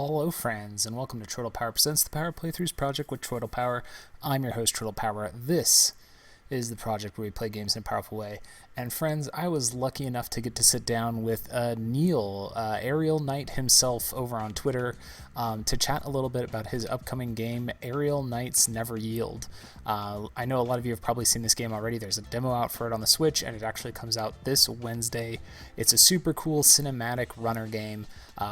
Hello, friends, and welcome to TroytlePower Presents the Power Playthroughs project with TroytlePower. I'm your host, TroytlePower. This is the project where we play games in a powerful way. And friends, I was lucky enough to get to sit down with Neil, Aerial Knight himself, over on Twitter to chat a little bit about his upcoming game, Aerial Knights Never Yield. I know a lot of you have probably seen this game already. There's a demo out for it on the Switch, and it actually comes out this Wednesday. It's a super cool cinematic runner game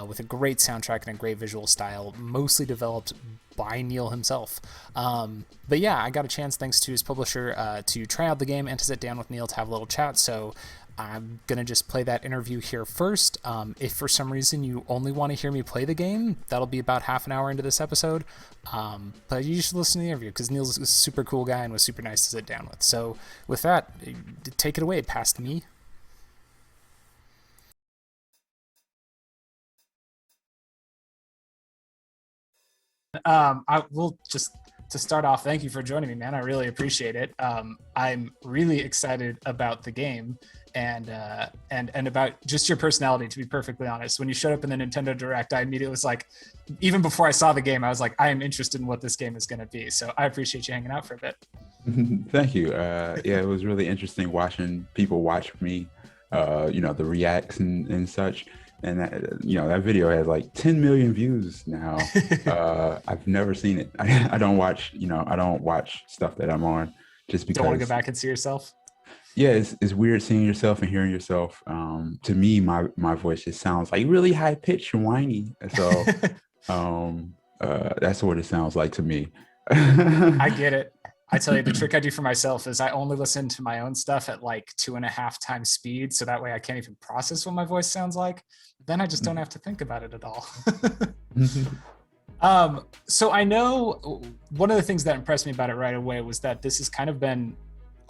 with a great soundtrack and a great visual style, mostly developed by Neil himself. But yeah, I got a chance, thanks to his publisher, to try out the game and to sit down with Neil to have a little chat. So I'm going to just play that interview here first. If for some reason you only want to hear me play the game, that'll be about half an hour into this episode. But you should listen to the interview because Neil's a super cool guy and was super nice to sit down with. So with that, take it away, pass to me. I will just to start off, thank you for joining me, man. I really appreciate it. I'm really excited about the game and about just your personality. To be perfectly honest, when you showed up in the Nintendo Direct, I immediately was like, even before I saw the game, I was like, I am interested in what this game is going to be. So I appreciate you hanging out for a bit. Thank you. Yeah, it was really interesting watching people watch me, the reacts and such. And that video has like 10 million views now. I've never seen it. I don't watch, I don't watch stuff that I'm on just because. Don't want to go back and see yourself. Yeah, it's weird seeing yourself and hearing yourself. To me, my voice just sounds like really high pitched and whiny. So that's what it sounds like to me. I get it. I tell you, the trick I do for myself is I only listen to my own stuff at like 2.5 times speed. So that way I can't even process what my voice sounds like. Then I just don't have to think about it at all. So I know one of the things that impressed me about it right away was that this has kind of been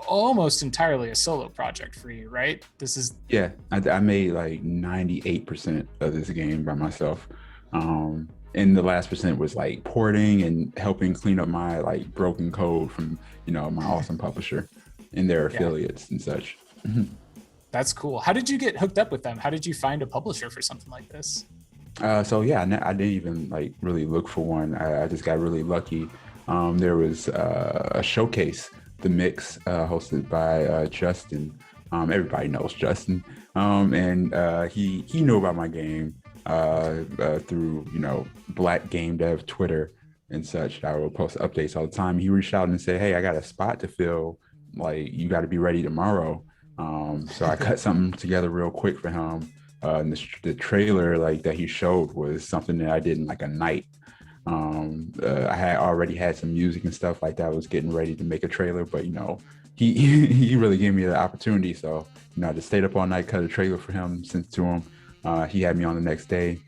almost entirely a solo project for you, right? This is Yeah, I made like 98% of this game by myself. And the last percent was like porting and helping clean up my like broken code from my awesome publisher and their affiliates and such. That's cool. How did you get hooked up with them? How did you find a publisher for something like this? So yeah, I didn't even like really look for one. I just got really lucky. There was a showcase, The Mix, hosted by Justin. Everybody knows Justin, and he knew about my game through Black Game Dev Twitter and such. I would post updates all the time. He reached out and said, "Hey, I got a spot to fill. Like, you got to be ready tomorrow." So I cut something together real quick for him. And the trailer like that he showed was something that I did in like a night. I had already had some music and stuff like that. I was getting ready to make a trailer, but he really gave me the opportunity. So I just stayed up all night, cut a trailer for him, sent it to him. He had me on the next day.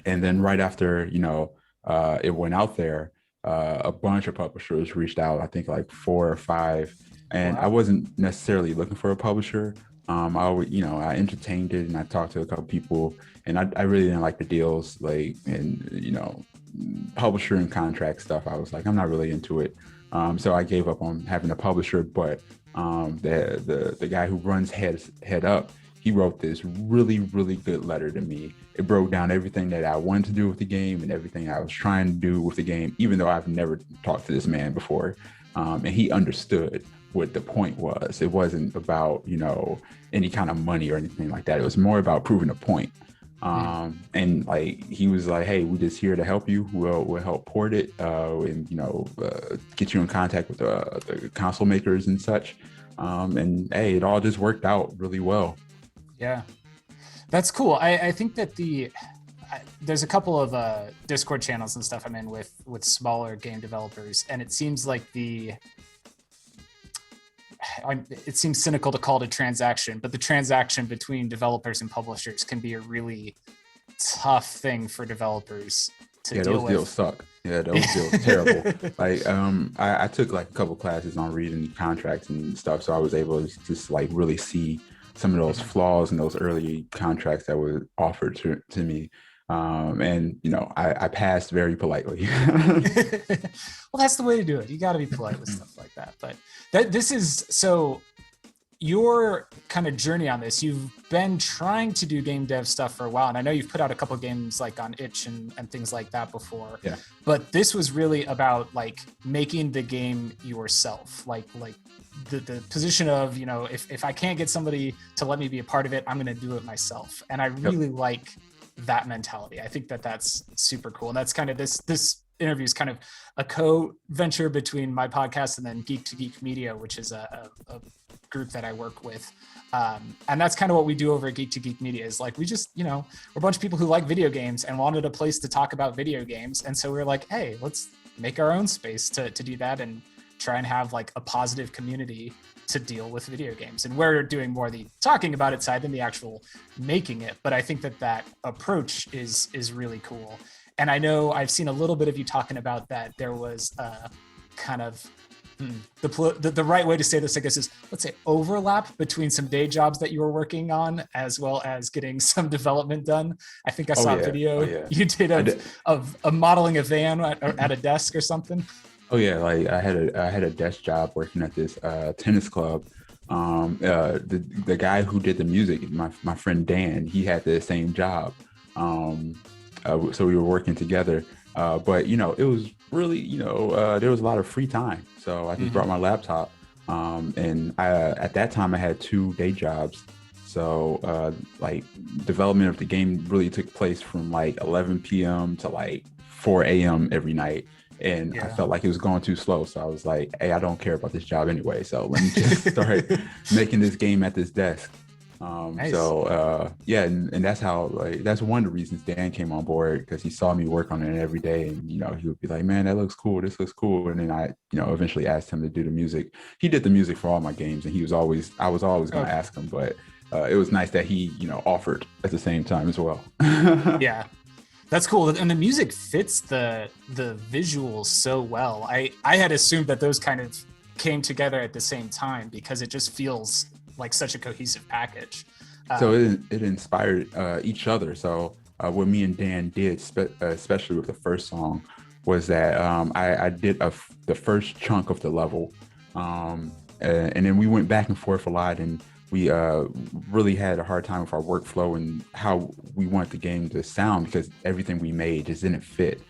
And then right after, it went out there, a bunch of publishers reached out, I think like 4 or 5. And I wasn't necessarily looking for a publisher. I always, I entertained it and I talked to a couple people, and I really didn't like the deals, publisher and contract stuff. I was like, I'm not really into it. So I gave up on having a publisher, but the guy who runs Head Up, he wrote this really, really good letter to me. It broke down everything that I wanted to do with the game and everything I was trying to do with the game, even though I've never talked to this man before. And he understood what the point was. It wasn't about, any kind of money or anything like that. It was more about proving a point. And like, he was like, "Hey, we're just here to help you. We'll help port it, and, get you in contact with the console makers and such." And hey, it all just worked out really well. Yeah, that's cool. I think that there's a couple of Discord channels and stuff I'm in with smaller game developers, and it seems like it seems cynical to call it a transaction, but the transaction between developers and publishers can be a really tough thing for developers to deal with. Those deals suck. Yeah, those deals terrible. Like, I took like a couple classes on reading contracts and stuff, so I was able to just like really see some of those flaws in those early contracts that were offered to me. And I passed very politely. Well, that's the way to do it. You got to be polite with stuff like that. But this is so your kind of journey on this, you've been trying to do game dev stuff for a while, and I know you've put out a couple games like on itch and things like that before. Yeah. But this was really about like making the game yourself, like the position of, you know, if I can't get somebody to let me be a part of it, I'm going to do it myself. And I really like that mentality. I think that that's super cool. And that's kind of this interview is kind of a co-venture between my podcast and then Geek to Geek Media, which is a group that I work with. And that's kind of what we do over at Geek to Geek Media is like, we just, you know, we're a bunch of people who like video games and wanted a place to talk about video games. And so we were like, hey, let's make our own space to do that and try and have like a positive community to deal with video games. And we're doing more the talking about it side than the actual making it. But I think that approach is really cool. And I know I've seen a little bit of you talking about that there was a kind of the right way to say this, I guess, is let's say overlap between some day jobs that you were working on as well as getting some development done. I think I saw a video you did of modeling a van at a desk or something. Oh yeah, like I had a desk job working at this tennis club. The guy who did the music, my friend Dan, he had the same job. So we were working together. But you know, it was really, you know, there was a lot of free time. So I just brought my laptop. And at that time I had 2 day jobs. So like development of the game really took place from like 11 p.m. to like 4 a.m. every night. And I felt like it was going too slow. So I was like, hey, I don't care about this job anyway. So let me just start making this game at this desk. Nice. So and that's how, like, that's one of the reasons Dan came on board, because he saw me work on it every day. And, you know, he would be like, man, that looks cool. This looks cool. And then I, you know, eventually asked him to do the music. He did the music for all my games, and I was always going to ask him, but it was nice that he, you know, offered at the same time as well. Yeah. That's cool. And the music fits the visuals so well. I had assumed that those kind of came together at the same time because it just feels like such a cohesive package. So it inspired each other. So what me and Dan did, especially with the first song, was that I did the first chunk of the level. And then we went back and forth a lot, and we really had a hard time with our workflow and how we want the game to sound, because everything we made just didn't fit.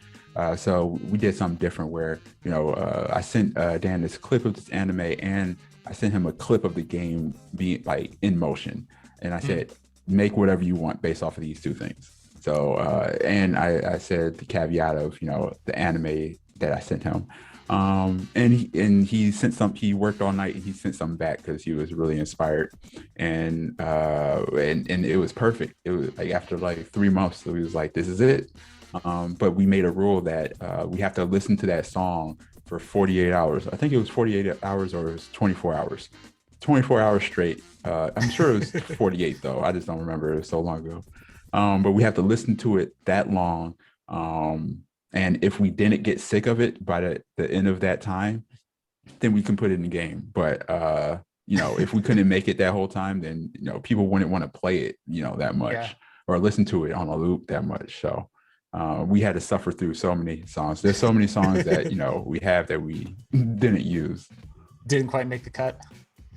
So we did something different where, you know, I sent Dan this clip of this anime, and I sent him a clip of the game being like in motion. And I said, make whatever you want based off of these 2 things. So, and I said the caveat of, you know, the anime that I sent him. And he sent some, he worked all night and he sent something back because he was really inspired, and it was perfect. It was like after like 3 months, so he was like, this is it. But we made a rule that we have to listen to that song for 48 hours. I think it was 48 hours or it was 24 hours. 24 hours straight. I'm sure it was 48 though. I just don't remember. It was so long ago. But we have to listen to it that long. And if we didn't get sick of it by the end of that time, then we can put it in the game. But, you know, if we couldn't make it that whole time, then, you know, people wouldn't want to play it, you know, that much or listen to it on a loop that much. So we had to suffer through so many songs. There's so many songs that, you know, we have that we didn't use. Didn't quite make the cut.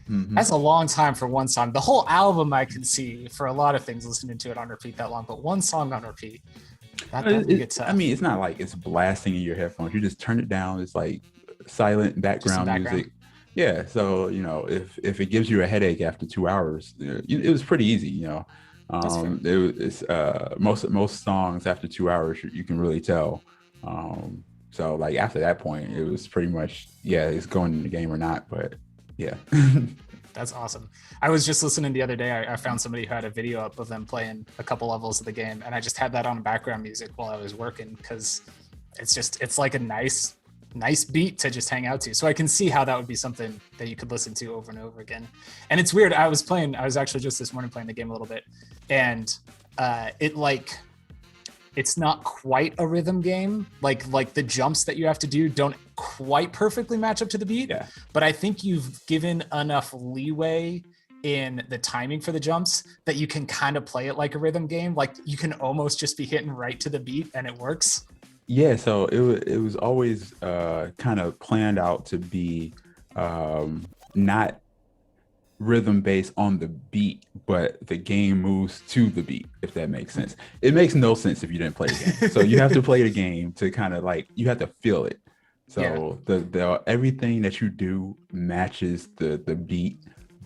Mm-hmm. That's a long time for one song. The whole album I can see for a lot of things listening to it on repeat that long, but one song on repeat. I mean, it's not like it's blasting in your headphones. You just turn it down. It's like silent background music. Yeah. So, you know, if it gives you a headache after 2 hours, it was pretty easy, you know. Most songs after 2 hours, you can really tell. So like after that point, it was pretty much, it's going in the game or not, but yeah. That's awesome. I was just listening the other day. I found somebody who had a video up of them playing a couple levels of the game, and I just had that on background music while I was working because it's like a nice beat to just hang out to. So I can see how that would be something that you could listen to over and over again. And it's weird. I was actually just this morning playing the game a little bit, and it's not quite a rhythm game. Like the jumps that you have to do don't quite perfectly match up to the beat. Yeah. But I think you've given enough leeway in the timing for the jumps that you can kind of play it like a rhythm game. Like you can almost just be hitting right to the beat and it works. Yeah. So it was always kind of planned out to be not rhythm based on the beat, but the game moves to the beat, if that makes sense. It makes no sense if you didn't play the game. So you have to play the game to kind of like, you have to feel it. Yeah. So the everything that you do matches the beat,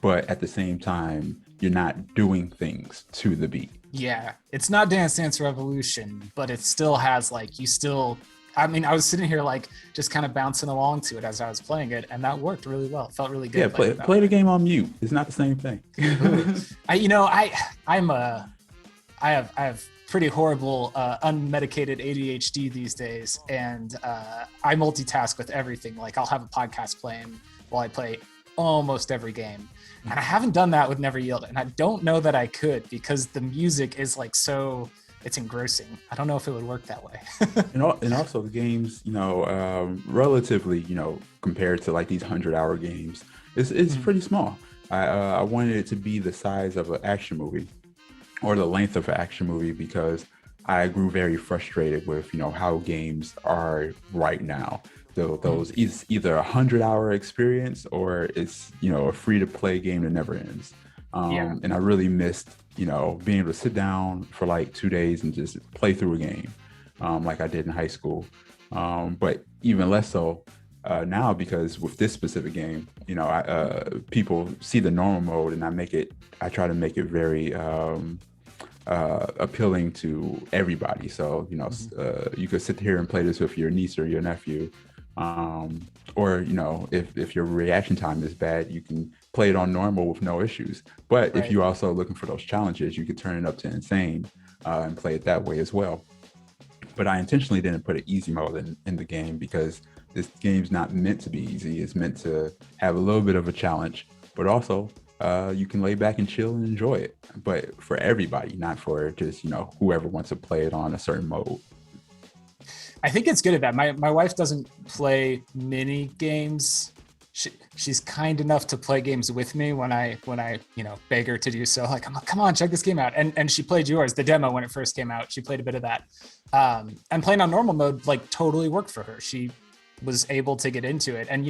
but at the same time, you're not doing things to the beat. Yeah, it's not Dance Dance Revolution, but it still has like you still. I mean, I was sitting here like just kind of bouncing along to it as I was playing it, and that worked really well. It felt really Yeah, good playing it that play the way. game on mute. It's not the same thing. Ooh. I'm a I have pretty horrible unmedicated ADHD these days, and I multitask with everything. Like I'll have a podcast playing while I play almost every game, and I haven't done that with Never Yield, and I don't know that I could because the music is like so it's engrossing. I don't know if it would work that way. And also the games, relatively, compared to like these 100-hour games, it's pretty small. I wanted it to be the size of an action movie or the length of an action movie because I grew very frustrated with, how games are right now. So those is either 100-hour experience or it's, a free to play game that never ends. Yeah. And I really missed, being able to sit down for like 2 days and just play through a game, like I did in high school. But even less so now because with this specific game, people see the normal mode and I try to make it very appealing to everybody. So, you could sit here and play this with your niece or your nephew. Or if your reaction time is bad, you can play it on normal with no issues. But if Right. you're also looking for those challenges, you could turn it up to insane and play it that way as well. But I intentionally didn't put an easy mode in the game because this game's not meant to be easy. It's meant to have a little bit of a challenge, but also you can lay back and chill and enjoy it. But for everybody, not for just whoever wants to play it on a certain mode. I think it's good at that. My wife doesn't play mini games. She's kind enough to play games with me when I beg her to do so. Like I'm like, come on, check this game out. And she played yours, the demo when it first came out. She played a bit of that. And playing on normal mode like totally worked for her. She was able to get into it. And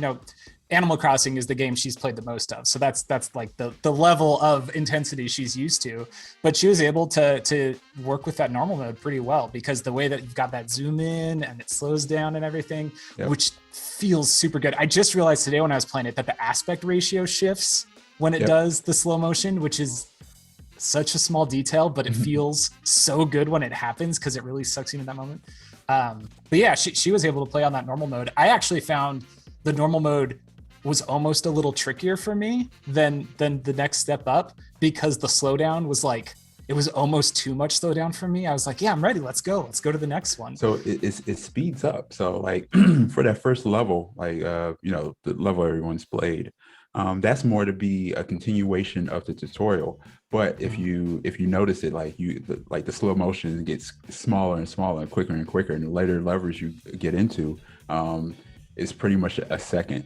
Animal Crossing is the game she's played the most of. So that's like the level of intensity she's used to. But she was able to work with that normal mode pretty well because the way that you've got that zoom in and it slows down and everything, Yep. which feels super good. I just realized today when I was playing it that the aspect ratio shifts when it Yep. does the slow motion, which is such a small detail, but it feels so good when it happens because it really sucks you into that moment. But yeah, she was able to play on that normal mode. I actually found the normal mode was almost a little trickier for me than the next step up because the slowdown was like it was almost too much slowdown for me. I was like, yeah, I'm ready. Let's go to the next one. So it speeds up. So like for that first level, like the level everyone's played, that's more to be a continuation of the tutorial. But if you notice it, like the slow motion gets smaller and smaller and quicker, and the later levers you get into, it's pretty much a second.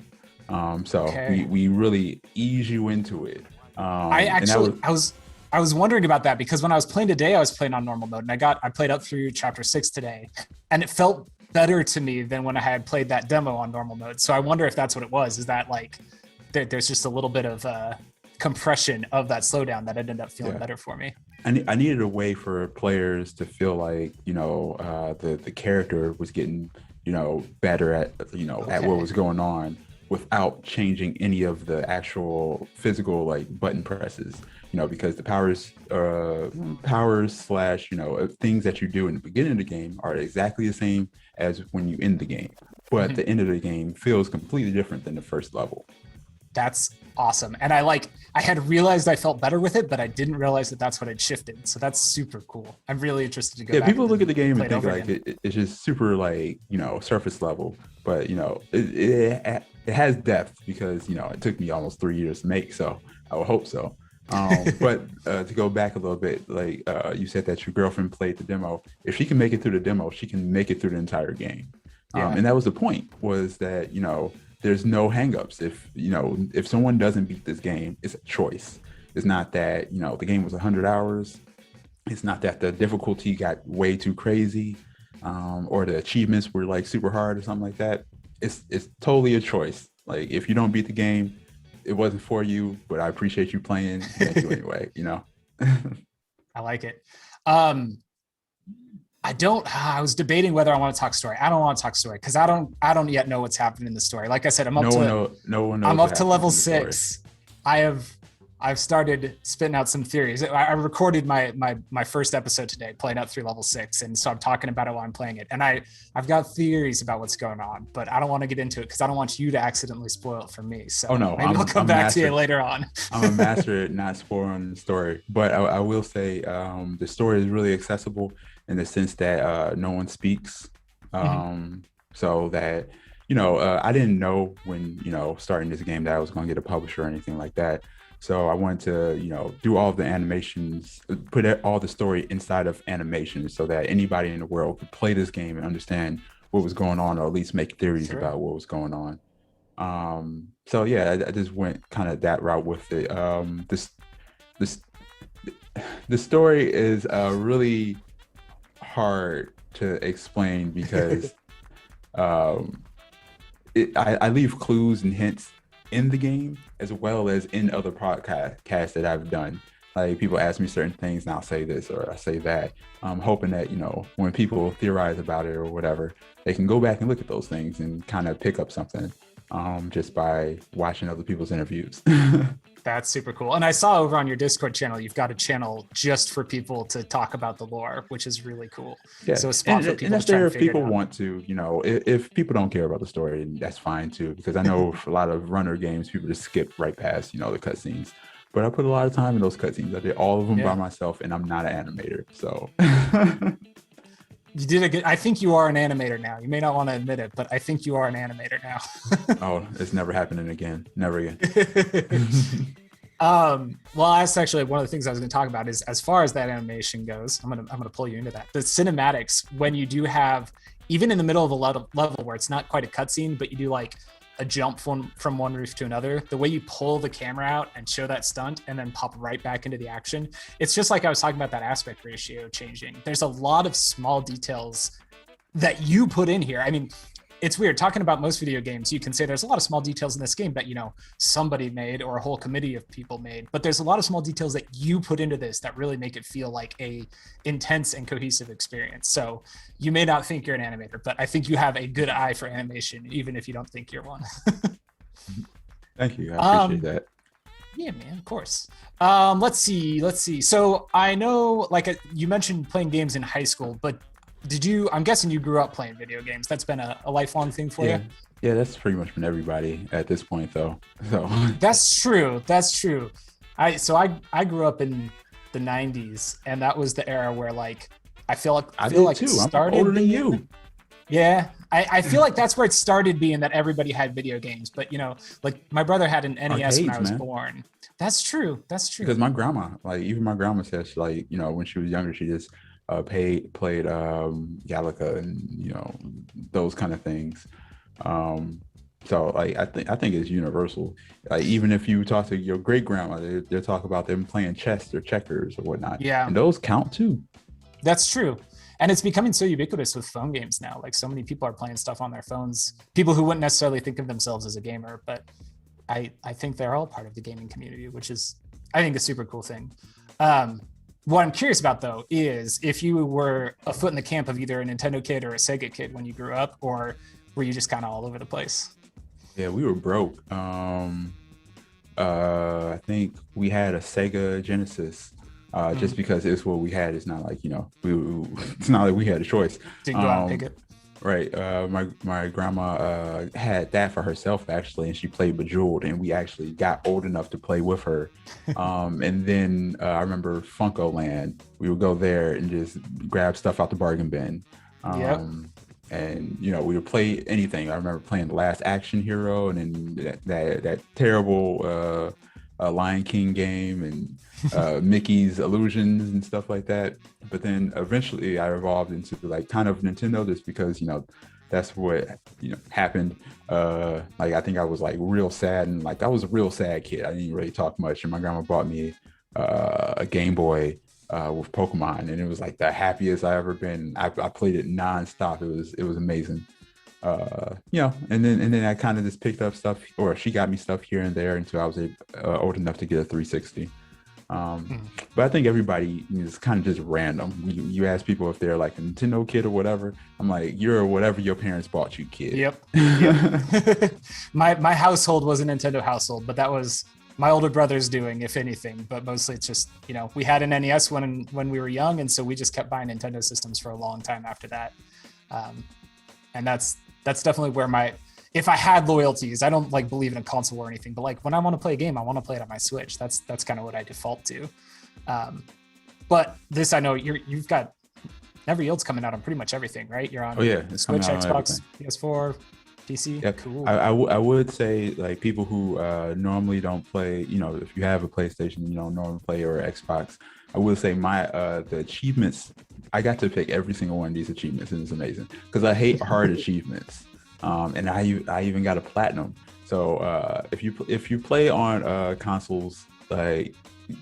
So Okay. we really ease you into it. I And that actually was I was wondering about that because when I was playing today, I was playing on normal mode and I played up through chapter 6 today and it felt better to me than when I had played that demo on normal mode. So I wonder if that's what it was. Is that like there's just a little bit of compression of that slowdown that ended up feeling yeah. better for me. I needed a way for players to feel like the character was getting better at at what was going on without changing any of the actual physical like button presses. Because the powers slash things that you do in the beginning of the game are exactly the same as when you end the game, but the end of the game feels completely different than the first level. That's awesome. And I had realized I felt better with it, but I didn't realize that that's what had shifted. So that's super cool. I'm really interested to go Yeah, back. people look at the game play and it think over like again. it's just super like surface level, but it has depth because it took me almost 3 years to make, so I would hope so. But to go back a little bit, like you said that your girlfriend played the demo. If she can make it through the demo, she can make it through the entire game. Yeah. And that was the point, was that there's no hangups. If someone doesn't beat this game, it's a choice. It's not that the game was 100 hours. It's not that the difficulty got way too crazy, or the achievements were like super hard or something like that. It's totally a choice. Like if you don't beat the game, it wasn't for you, but I appreciate you playing. Thank you anyway. I like it. Um, I was debating whether I want to talk story. I don't want to talk story because I don't yet know what's happening in the story. Like I said, No one knows I'm what up to happens level in the story. 6. I've started spitting out some theories. I recorded my first episode today, playing up through level 6, and so I'm talking about it while I'm playing it. And I've got theories about what's going on, but I don't want to get into it because I don't want you to accidentally spoil it for me. So Oh no, maybe I'll come I'm back to you master. later on. I'm a master at not spoiling the story, but I will say the story is really accessible in the sense that no one speaks. Mhm. So that I didn't know when starting this game that I was going to get a publisher or anything like that. So I wanted to do all of the animations, put all the story inside of animations, so that anybody in the world could play this game and understand what was going on, or at least make theories Sure. about what was going on. So yeah, I just went kind of that route with it. This the story is really hard to explain because um, I leave clues and hints in the game as well as in other podcasts that I've done. Like people ask me certain things and I'll say this or I say that. I'm hoping that, when people theorize about it or whatever, they can go back and look at those things and kind of pick up something just by watching other people's interviews. That's super cool. And I saw over on your Discord channel, you've got a channel just for people to talk about the lore, which is really cool. Yeah, So a spot and, for and people to that's try there and if figure it people out. want to, if people don't care about the story, that's fine too. Because I know for a lot of runner games, people just skip right past, the cutscenes. But I put a lot of time in those cutscenes. I did all of them by Yeah. myself, and I'm not an animator, so. You did a good. I think you are an animator now. You may not want to admit it, but I think you are an animator now. Oh, it's never happening again. Never again. Well, that's actually one of the things I was going to talk about is as far as that animation goes, I'm gonna pull you into that. The cinematics, when you do have, even in the middle of a level where it's not quite a cutscene, but you do like a jump from one roof to another, the way you pull the camera out and show that stunt and then pop right back into the action, it's just like I was talking about that aspect ratio changing. There's a lot of small details that you put in here. I mean, it's weird talking about most video games. You can say there's a lot of small details in this game that somebody made or a whole committee of people made, but there's a lot of small details that you put into this that really make it feel like a intense and cohesive experience. So you may not think you're an animator, but I think you have a good eye for animation, even if you don't think you're one. Thank you. I appreciate that. Yeah, man, of course. Let's see. So I know, like you mentioned playing games in high school, but I'm guessing you grew up playing video games. That's been a lifelong thing for you? Yeah, that's pretty much been everybody at this point though. So That's true. I grew up in the 90s, and that was the era where like I feel like too. it I'm started older than being, you. Yeah. I feel like that's where it started being that everybody had video games. But like my brher had an NES when I was born. That's true. Because my grandma, like even my grandma says, like, when she was younger, she just played Galaga and those kind of things. So like I think it's universal. Like even if you talk to your great grandma, they'll talk about them playing chess or checkers or whatnot. Yeah, and those count too. that's true. And it's becoming so ubiquitous with phone games now. Like so many people are playing stuff on their phones. People who wouldn't necessarily think of themselves as a gamer, but I think they're all part of the gaming community, which is I think a super cool thing. What I'm curious about, though, is if you were a foot in the camp of either a Nintendo kid or a Sega kid when you grew up, or were you just kind of all over the place? Yeah, we were broke. I think we had a Sega Genesis. Just because it's what we had. It's not like it's not like we had a choice. Didn't go out and pick it. Right. My grandma had that for herself actually, and she played Bejeweled, and we actually got old enough to play with her. And then I remember Funko Land. We would go there and just grab stuff out the bargain bin. Yep. And we would play anything. I remember playing The Last Action Hero, and then that terrible Lion King game, and Mickey's Illusions and stuff like that. But then eventually I evolved into like kind of Nintendo, just because that's what happened. Like I think I was like real sad, and like I was a real sad kid. I didn't really talk much, and my grandma bought me a Game Boy with Pokemon, and it was like the happiest I ever been. I played it nonstop. It was amazing. And then I kind of just picked up stuff, or she got me stuff here and there until I was old enough to get a 360. But I think everybody is kind of just random. You ask people if they're like a Nintendo kid or whatever. I'm like, you're whatever your parents bought you, kid. Yep. My household was a Nintendo household, but that was my older brother's doing, if anything. But mostly it's just, we had an NES when we were young, and so we just kept buying Nintendo systems for a long time after that. And that's definitely where if I had loyalties, I don't like believe in a console or anything, but like when I want to play a game, I want to play it on my Switch. That's kind of what I default to. But this, I know you've got Never Yield's coming out on pretty much everything, right? You're on Switch, Xbox, PS4, PC. Yep. Cool. I would say like people who normally don't play, if you have a PlayStation, you don't normally play, or Xbox, I would say the achievements, I got to pick every single one of these achievements, and it's amazing because I hate hard achievements. And I even got a platinum. So if you play on consoles, like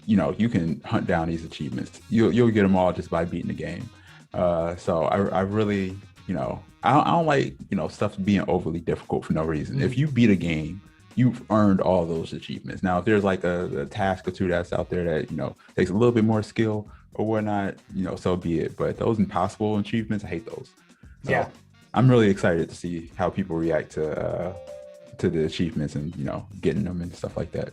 you can hunt down these achievements. You'll get them all just by beating the game. So I really, I don't like stuff being overly difficult for no reason. If you beat a game, you've earned all those achievements. Now, if there's like a task or two that's out there that takes a little bit more skill or whatnot, so be it. But those impossible achievements, I hate those. So, yeah. I'm really excited to see how people react to the achievements and getting them and stuff like that.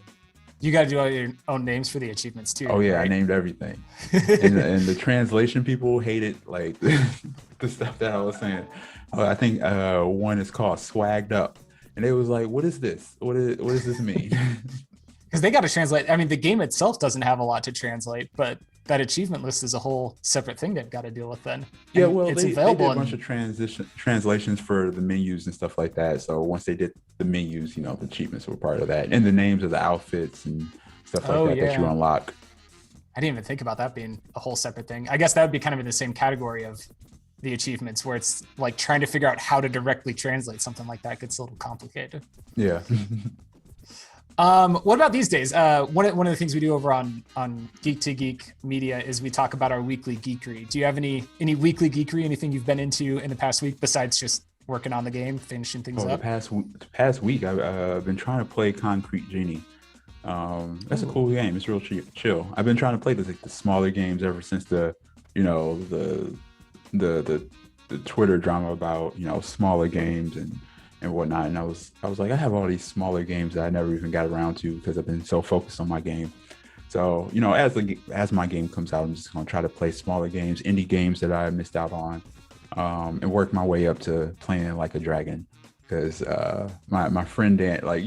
You got to do all your own names for the achievements too. Oh yeah, right? I named everything. and the translation people hated like the stuff that I was saying. I think one is called "swagged up," and they was like, "What is this? What does this mean?" Because they got to translate. I mean, the game itself doesn't have a lot to translate, but that achievement list is a whole separate thing they've got to deal with then. Yeah, well, they did a bunch of translations for the menus and stuff like that. So once they did the menus, the achievements were part of that, and the names of the outfits and stuff like that you unlock. I didn't even think about that being a whole separate thing. I guess that would be kind of in the same category of the achievements, where it's like trying to figure out how to directly translate something like that gets a little complicated. Yeah. What about these days? One of the things we do over on Geek to Geek Media is we talk about our weekly geekery. Do you have any weekly geekery, anything you've been into in the past week besides just working on the game, finishing things up? The past week, I've been trying to play Concrete Genie. That's a cool game. It's real chill. I've been trying to play the smaller games ever since the Twitter drama about smaller games and whatnot. And I was like, I have all these smaller games that I never even got around to because I've been so focused on my game. So, as my game comes out, I'm just going to try to play smaller games, indie games that I missed out on, and work my way up to playing like a dragon. Because my friend Dan, like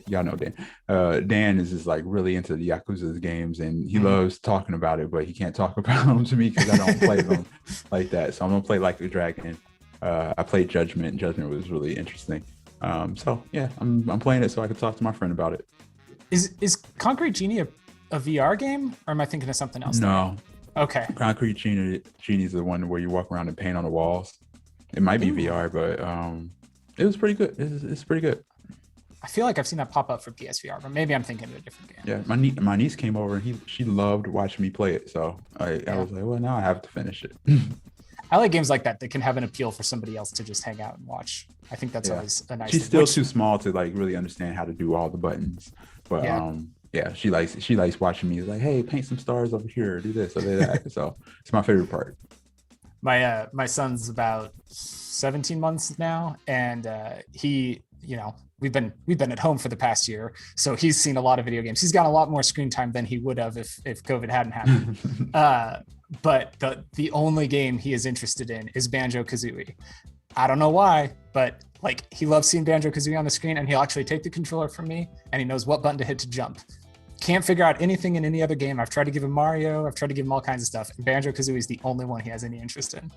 y'all know Dan. Dan is just like really into the Yakuza games, and he loves talking about it, but he can't talk about them to me because I don't play them like that. So I'm gonna play like a dragon. I played Judgment. Judgment was really interesting. So yeah, I'm playing it so I can talk to my friend about it. Is Concrete Genie a VR game, or am I thinking of something else? No. Okay. Concrete Genie is the one where you walk around and paint on the walls. It might be VR, but it was pretty good. It's pretty good. I feel like I've seen that pop up for PSVR, but maybe I'm thinking of a different game. Yeah, my niece came over and she loved watching me play it. So I was like, well, now I have to finish it. I like games like that can have an appeal for somebody else to just hang out and watch. I think that's always a nice She's still too small to like really understand how to do all the buttons. But she likes watching me. Like, hey, paint some stars over here, do this, or do that. So it's my favorite part. My son's about 17 months now, and he, we've been at home for the past year, so he's seen a lot of video games. He's got a lot more screen time than he would have if COVID hadn't happened. But the only game he is interested in is Banjo-Kazooie. I don't know why, but like he loves seeing Banjo-Kazooie on the screen, and he'll actually take the controller from me, and he knows what button to hit to jump. Can't figure out anything in any other game. I've tried to give him Mario. I've tried to give him all kinds of stuff. And Banjo-Kazooie is the only one he has any interest in.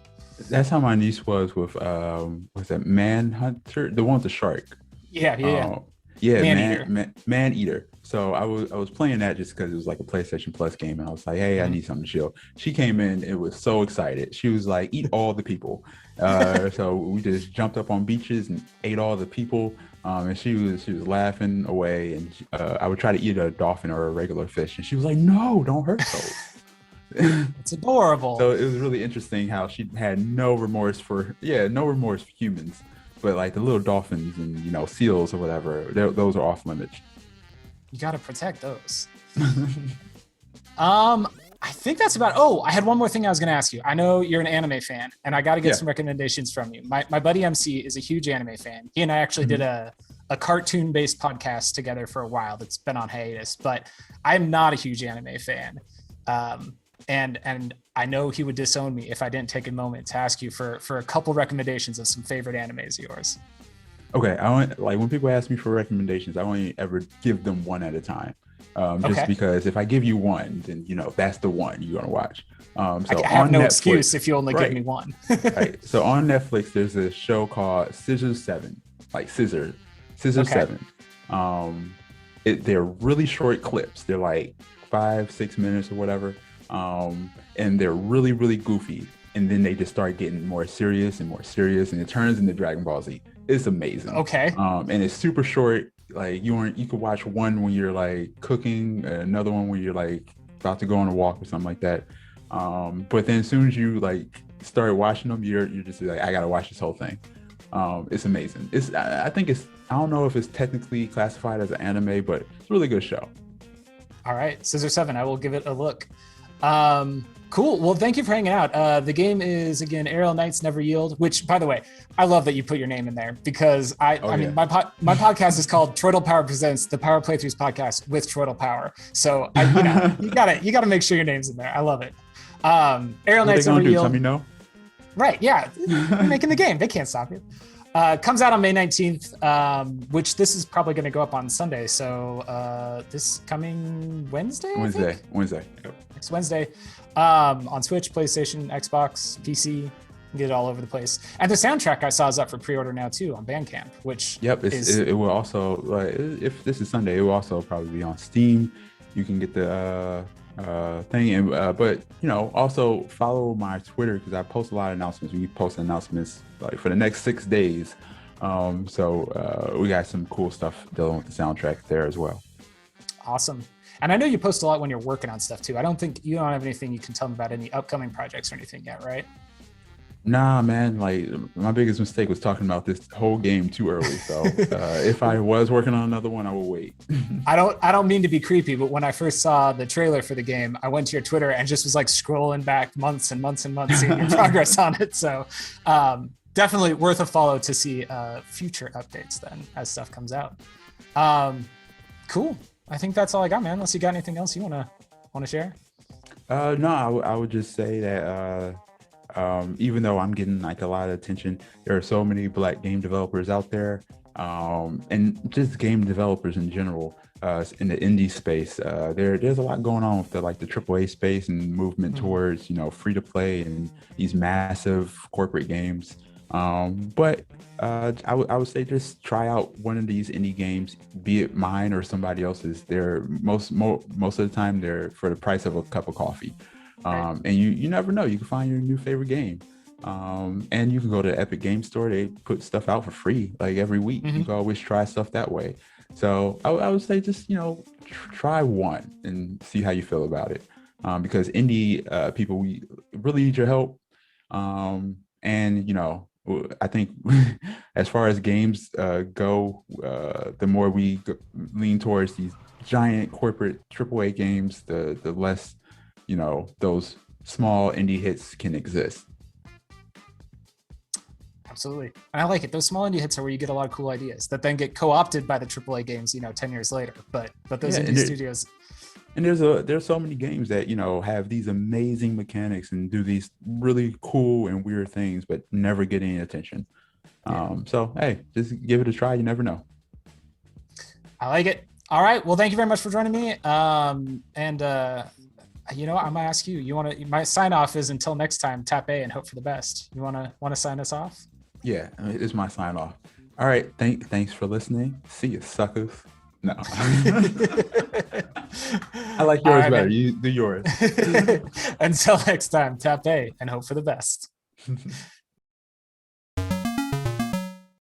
That's how my niece was with was that Manhunter, the one with the shark. Yeah. Man-Eater. So I was playing that just because it was like a PlayStation Plus game, and I was like, hey, I need something to chill. She came in and was so excited. She was like, eat all the people. So we just jumped up on beaches and ate all the people. And she was laughing away, and I would try to eat a dolphin or a regular fish, and she was like, no, don't hurt those. It's adorable. So it was really interesting how she had no remorse for humans, but like the little dolphins and seals or whatever, those are off limits. You got to protect those. I think that's about. Oh, I had one more thing I was going to ask you. I know you're an anime fan, and I got to get some recommendations from you. My buddy MC is a huge anime fan. He and I actually did a cartoon-based podcast together for a while that's been on hiatus, but I'm not a huge anime fan. And I know he would disown me if I didn't take a moment to ask you for a couple recommendations of some favorite animes of yours. Okay, when people ask me for recommendations, I only ever give them one at a time. Just because if I give you one, then that's the one you're gonna watch. So I have no Netflix, excuse if you only give me one. Right. So on Netflix, there's a show called Scissor 7, like Scissor 7. They're really short clips. They're like 5-6 minutes or whatever, and they're really, really goofy. And then they just start getting more serious, and it turns into Dragon Ball Z. It's amazing. Okay. And it's super short. Like you could watch one when you're like cooking, another one when you're like about to go on a walk or something like that. But then as soon as you like start watching them, you're just like, I gotta watch this whole thing. It's amazing. I think I don't know if it's technically classified as an anime, but it's a really good show. All right, Scissor 7. I will give it a look. Cool. Well, thank you for hanging out. The game is, again, Aerial Knights Never Yield, which, by the way, I love that you put your name in there because my podcast is called TroytlePower Presents the Power Playthroughs podcast with TroytlePower. So you gotta make sure your name's in there. I love it. Aerial Knights Never Yield. Tell me no. Right. Yeah. You're making the game. They can't stop you. Comes out on May 19th, which this is probably going to go up on Sunday. So this coming Wednesday? Wednesday. Yep. Next Wednesday. On Switch, PlayStation, Xbox, PC. You can get it all over the place. And the soundtrack I saw is up for pre-order now too on Bandcamp, which it will also, if this is Sunday, it will also probably be on Steam. You can get the thing, and but also follow my Twitter because I post a lot of announcements. We post announcements like for the next 6 days. So we got some cool stuff dealing with the soundtrack there as well. Awesome. And I know you post a lot when you're working on stuff too. I don't think you have anything you can tell me about any upcoming projects or anything yet, right? Nah, man. Like my biggest mistake was talking about this whole game too early. So if I was working on another one, I will wait. I don't mean to be creepy, but when I first saw the trailer for the game, I went to your Twitter and just was like scrolling back months and months and months, seeing your progress on it. So definitely worth a follow to see future updates then as stuff comes out. Cool. I think that's all I got, man. Unless you got anything else you wanna share? No, I would just say that even though I'm getting like a lot of attention, there are so many Black game developers out there, and just game developers in general in the indie space. There's a lot going on with the AAA space and movement towards free to play and these massive corporate games. But I would say just try out one of these indie games, be it mine or somebody else's. They're most of the time they're for the price of a cup of coffee. And you never know, you can find your new favorite game. And you can go to the Epic Game Store. They put stuff out for free like every week. You can always try stuff that way. So I would say just try one and see how you feel about it, because indie people, we really need your help. And I think as far as games go, the more we lean towards these giant corporate AAA games, the less those small indie hits can exist. Absolutely. And I like it. Those small indie hits are where you get a lot of cool ideas that then get co-opted by the AAA games 10 years later, but those indie studios. And there's so many games that have these amazing mechanics and do these really cool and weird things, but never get any attention. So hey, just give it a try. You never know. I like it. All right. Well, thank you very much for joining me. And I might ask you. My sign off is until next time. Tap A and hope for the best. You want to sign us off? Yeah, it's my sign off. All right. Thanks for listening. See you, suckers. No. I like yours better. Man. You do yours. Until next time, tap A and hope for the best.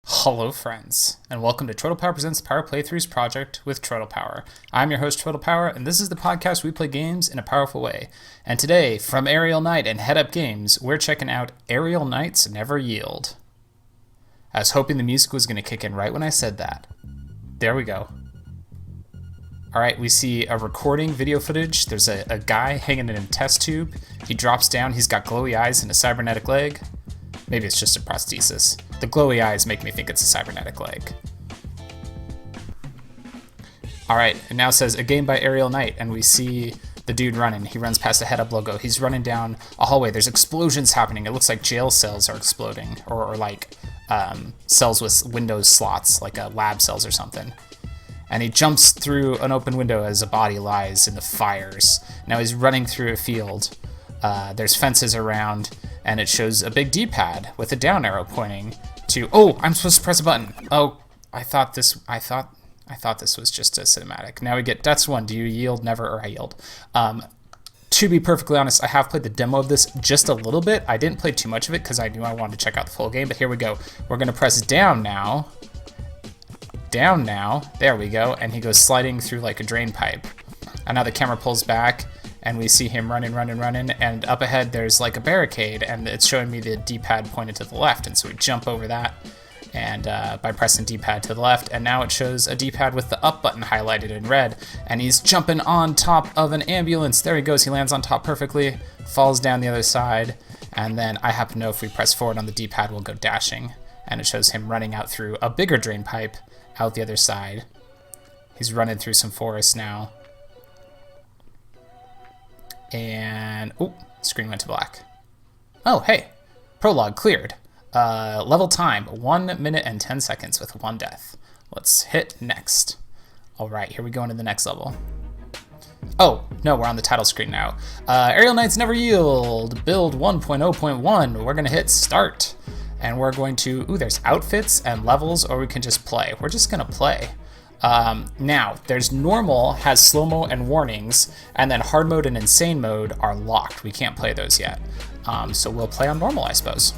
Hello, friends, and welcome to TroytlePower Presents the Power Playthroughs project with TroytlePower. I'm your host, TroytlePower, and this is the podcast where we play games in a powerful way. And today, from Aerial Knight and Head Up Games, we're checking out Aerial Knights Never Yield. I was hoping the music was going to kick in right when I said that. There we go. All right, we see a recording video footage. There's a guy hanging in a test tube. He drops down. He's got glowy eyes and a cybernetic leg. Maybe it's just a prosthesis. The glowy eyes make me think it's a cybernetic leg. All right, it now says a game by Aerial Knight, and we see the dude running. He runs past a head-up logo. He's running down a hallway. There's explosions happening. It looks like jail cells are exploding, or like cells with Windows slots, like lab cells or something. And he jumps through an open window as a body lies in the fires. Now he's running through a field. There's fences around, and it shows a big D-pad with a down arrow pointing to. Oh, I'm supposed to press a button. Oh, I thought this was just a cinematic. Now we get that's one. Do you yield? Never, or I yield. To be perfectly honest, I have played the demo of this just a little bit. I didn't play too much of it because I knew I wanted to check out the full game. But here we go. We're gonna press down now. Down now. There we go. And he goes sliding through like a drain pipe. And now the camera pulls back, and we see him running. And up ahead, there's like a barricade, and it's showing me the D-pad pointed to the left. And so we jump over that. And by pressing D-pad to the left, and now it shows a D-pad with the up button highlighted in red, and he's jumping on top of an ambulance. There he goes. He lands on top perfectly, falls down the other side, and then I happen to know if we press forward on the D-pad, we'll go dashing, and it shows him running out through a bigger drain pipe out the other side. He's running through some forest now, and oh, screen went to black. Oh, hey, prologue cleared. Level time, 1 minute and 10 seconds with 1 death. Let's hit next. All right, here we go into the next level. Oh, no, we're on the title screen now. Aerial Knights Never Yield, build 1.0.1. We're gonna hit start. And we're going to, ooh, there's outfits and levels, or we can just play. We're just gonna play. Now, there's normal, has slow-mo and warnings, and then hard mode and insane mode are locked. We can't play those yet. So we'll play on normal, I suppose.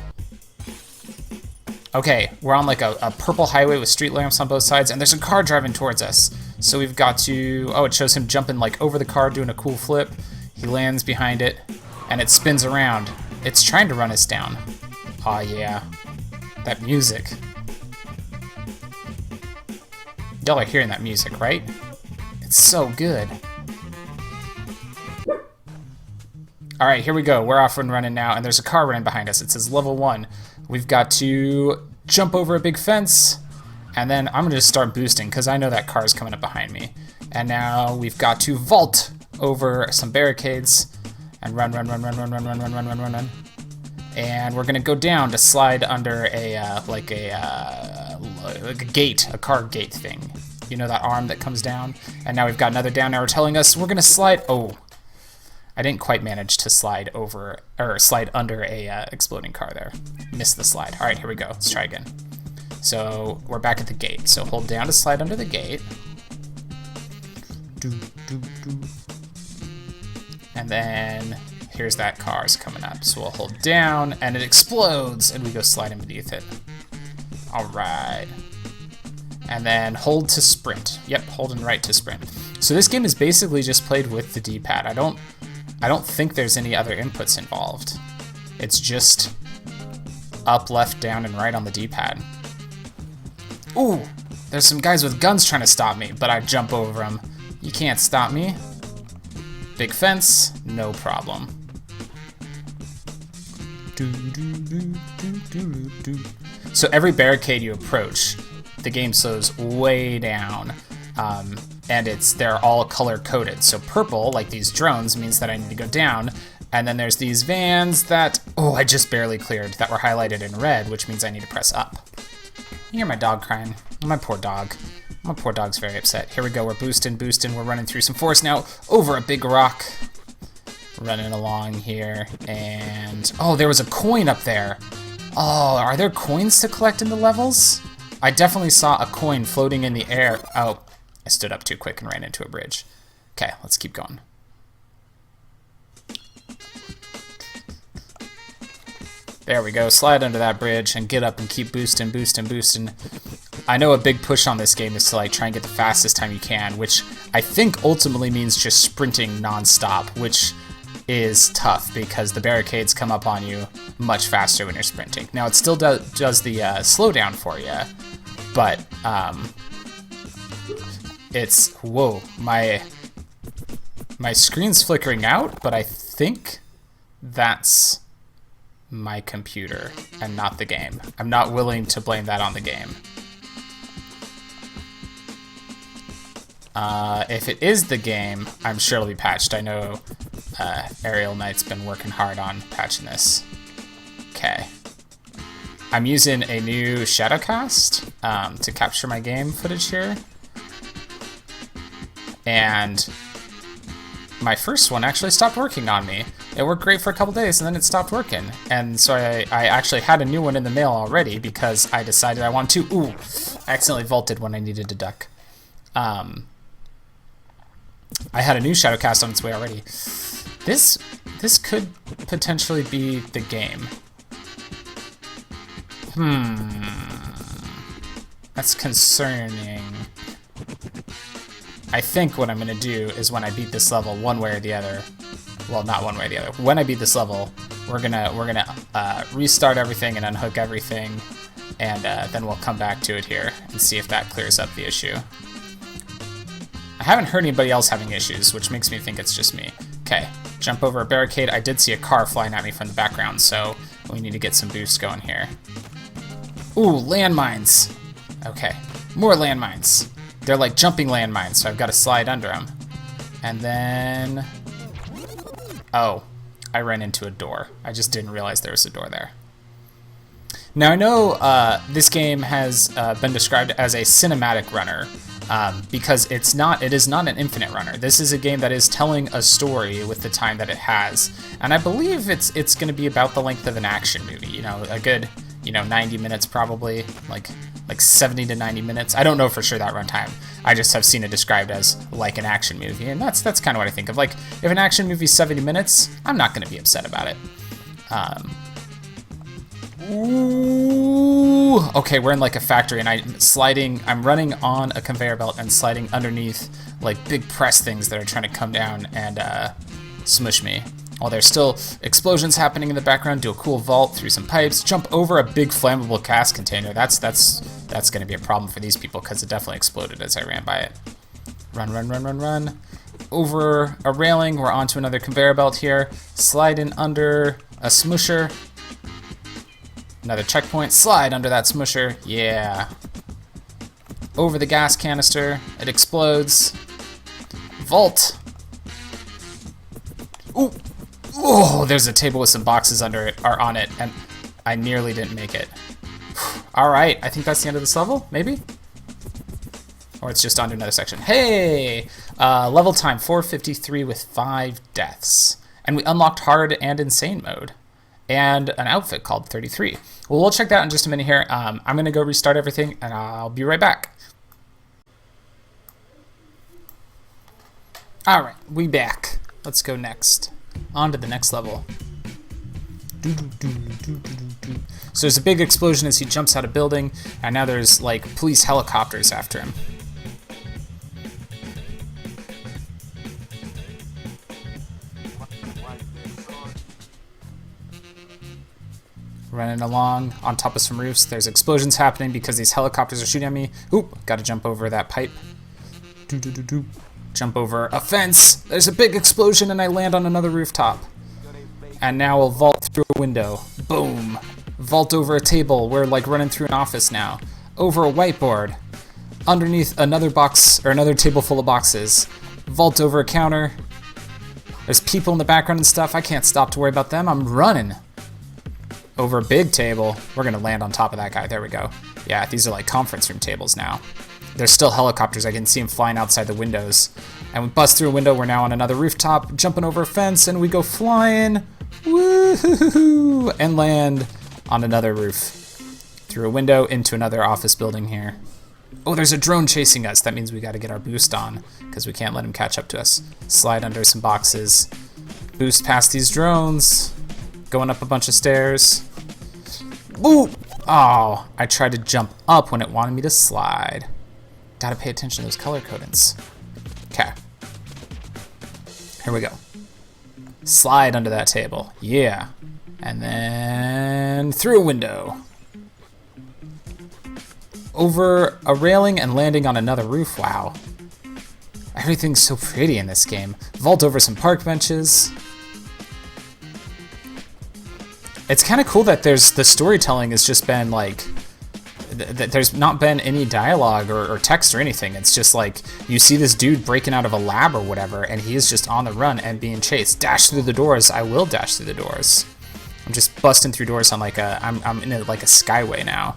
Okay, we're on like a purple highway with street lamps on both sides, and there's a car driving towards us. So we've got to, oh, it shows him jumping like over the car, doing a cool flip. He lands behind it, and it spins around. It's trying to run us down. Aw, yeah. That music. Y'all are hearing that music, right? It's so good. All right, here we go. We're off and running now, and there's a car running behind us. It says level 1. We've got to jump over a big fence, and then I'm gonna just start boosting because I know that car is coming up behind me. And now we've got to vault over some barricades and run. And we're gonna go down to slide under a like a gate, a car gate thing. You know, that arm that comes down. And now we've got another down arrow telling us we're gonna slide. Oh, I didn't quite manage to slide over, or slide under a exploding car there. Missed the slide. All right, here we go. Let's try again. So we're back at the gate. So hold down to slide under the gate. And then here's that car's coming up. So we'll hold down and it explodes and we go sliding beneath it. All right. And then hold to sprint. Yep, holding right to sprint. So this game is basically just played with the D-pad. I don't think there's any other inputs involved. It's just up, left, down, and right on the D-pad. Ooh, there's some guys with guns trying to stop me, but I jump over them. You can't stop me. Big fence, no problem. So every barricade you approach, the game slows way down. And they're all color coded. So purple, like these drones, means that I need to go down. And then there's these vans that, oh, I just barely cleared, that were highlighted in red, which means I need to press up. You hear my dog crying. My poor dog. My poor dog's very upset. Here we go, we're boosting. We're running through some forest now, over a big rock. Running along here, and oh, there was a coin up there. Oh, are there coins to collect in the levels? I definitely saw a coin floating in the air. Oh, I stood up too quick and ran into a bridge. Okay, let's keep going. There we go, slide under that bridge and get up and keep boosting. I know a big push on this game is to like try and get the fastest time you can, which I think ultimately means just sprinting non-stop, which is tough because the barricades come up on you much faster when you're sprinting. Now, it still does the slowdown for you, but it's... Whoa, my screen's flickering out, but I think that's my computer and not the game. I'm not willing to blame that on the game. If it is the game, I'm sure it'll be patched. I know Aerial Knight's been working hard on patching this. Okay. I'm using a new Shadowcast to capture my game footage here. And my first one actually stopped working on me. It worked great for a couple days, and then it stopped working. And so I actually had a new one in the mail already because I decided I wanted to... Ooh, I accidentally vaulted when I needed to duck. I had a new Shadowcast on its way already. This could potentially be the game. That's concerning. I think what I'm going to do is when I beat this level one way or the other, well, not one way or the other. When I beat this level, we're gonna restart everything and unhook everything, and then we'll come back to it here and see if that clears up the issue. I haven't heard anybody else having issues, which makes me think it's just me. Okay, jump over a barricade. I did see a car flying at me from the background, so we need to get some boosts going here. Ooh, landmines. Okay, more landmines. They're like jumping landmines, so I've got to slide under them. And then... Oh, I ran into a door. I just didn't realize there was a door there. Now I know this game has been described as a cinematic runner because it is not an infinite runner. This is a game that is telling a story with the time that it has, and I believe it's going to be about the length of an action movie. You know, a good 90 minutes probably, like 70 to 90 minutes. I don't know for sure that runtime. I just have seen it described as like an action movie, and that's kind of what I think of. Like, if an action movie is 70 minutes, I'm not going to be upset about it. Ooh, okay, we're in like a factory, and I'm running on a conveyor belt and sliding underneath like big press things that are trying to come down and smush me. While there's still explosions happening in the background, do a cool vault through some pipes, jump over a big flammable gas container. That's going to be a problem for these people because it definitely exploded as I ran by it. Run, run, run, run, run. Over a railing, we're onto another conveyor belt here. Slide in under a smusher. Another checkpoint, slide under that smusher. Yeah. Over the gas canister, it explodes. Vault. Ooh. Oh, there's a table with some boxes under it, or on it, and I nearly didn't make it. Alright, I think that's the end of this level, maybe? Or it's just onto another section. Hey! Level time, 453 with 5 deaths. And we unlocked hard and insane mode. And an outfit called 33. Well, we'll check that out in just a minute here. I'm going to go restart everything, and I'll be right back. Alright, we back. Let's go next. On to the next level. So there's a big explosion as he jumps out of building, and now there's like police helicopters after him. Running along on top of some roofs. There's explosions happening because these helicopters are shooting at me. Oop, gotta jump over that pipe. Jump over a fence. There's a big explosion and I land on another rooftop. And now I'll vault through a window. Boom. Vault over a table. We're like running through an office now. Over a whiteboard. Underneath another box, or another table full of boxes. Vault over a counter. There's people in the background and stuff. I can't stop to worry about them. I'm running. Over a big table. We're gonna land on top of that guy. There we go. Yeah, these are like conference room tables now. There's still helicopters. I can see them flying outside the windows. And we bust through a window. We're now on another rooftop, jumping over a fence, and we go flying. Woohoo! And land on another roof. Through a window into another office building here. Oh, there's a drone chasing us. That means we got to get our boost on because we can't let him catch up to us. Slide under some boxes. Boost past these drones. Going up a bunch of stairs. Ooh! Oh, I tried to jump up when it wanted me to slide. Gotta pay attention to those color codings. Okay. Here we go. Slide under that table. Yeah. And then through a window. Over a railing and landing on another roof. Wow. Everything's so pretty in this game. Vault over some park benches. It's kind of cool that the storytelling has just been like, there's not been any dialogue or text or anything. It's just like, you see this dude breaking out of a lab or whatever, and he is just on the run and being chased. Dash through the doors. I will dash through the doors. I'm just busting through doors on like I'm in like a skyway now.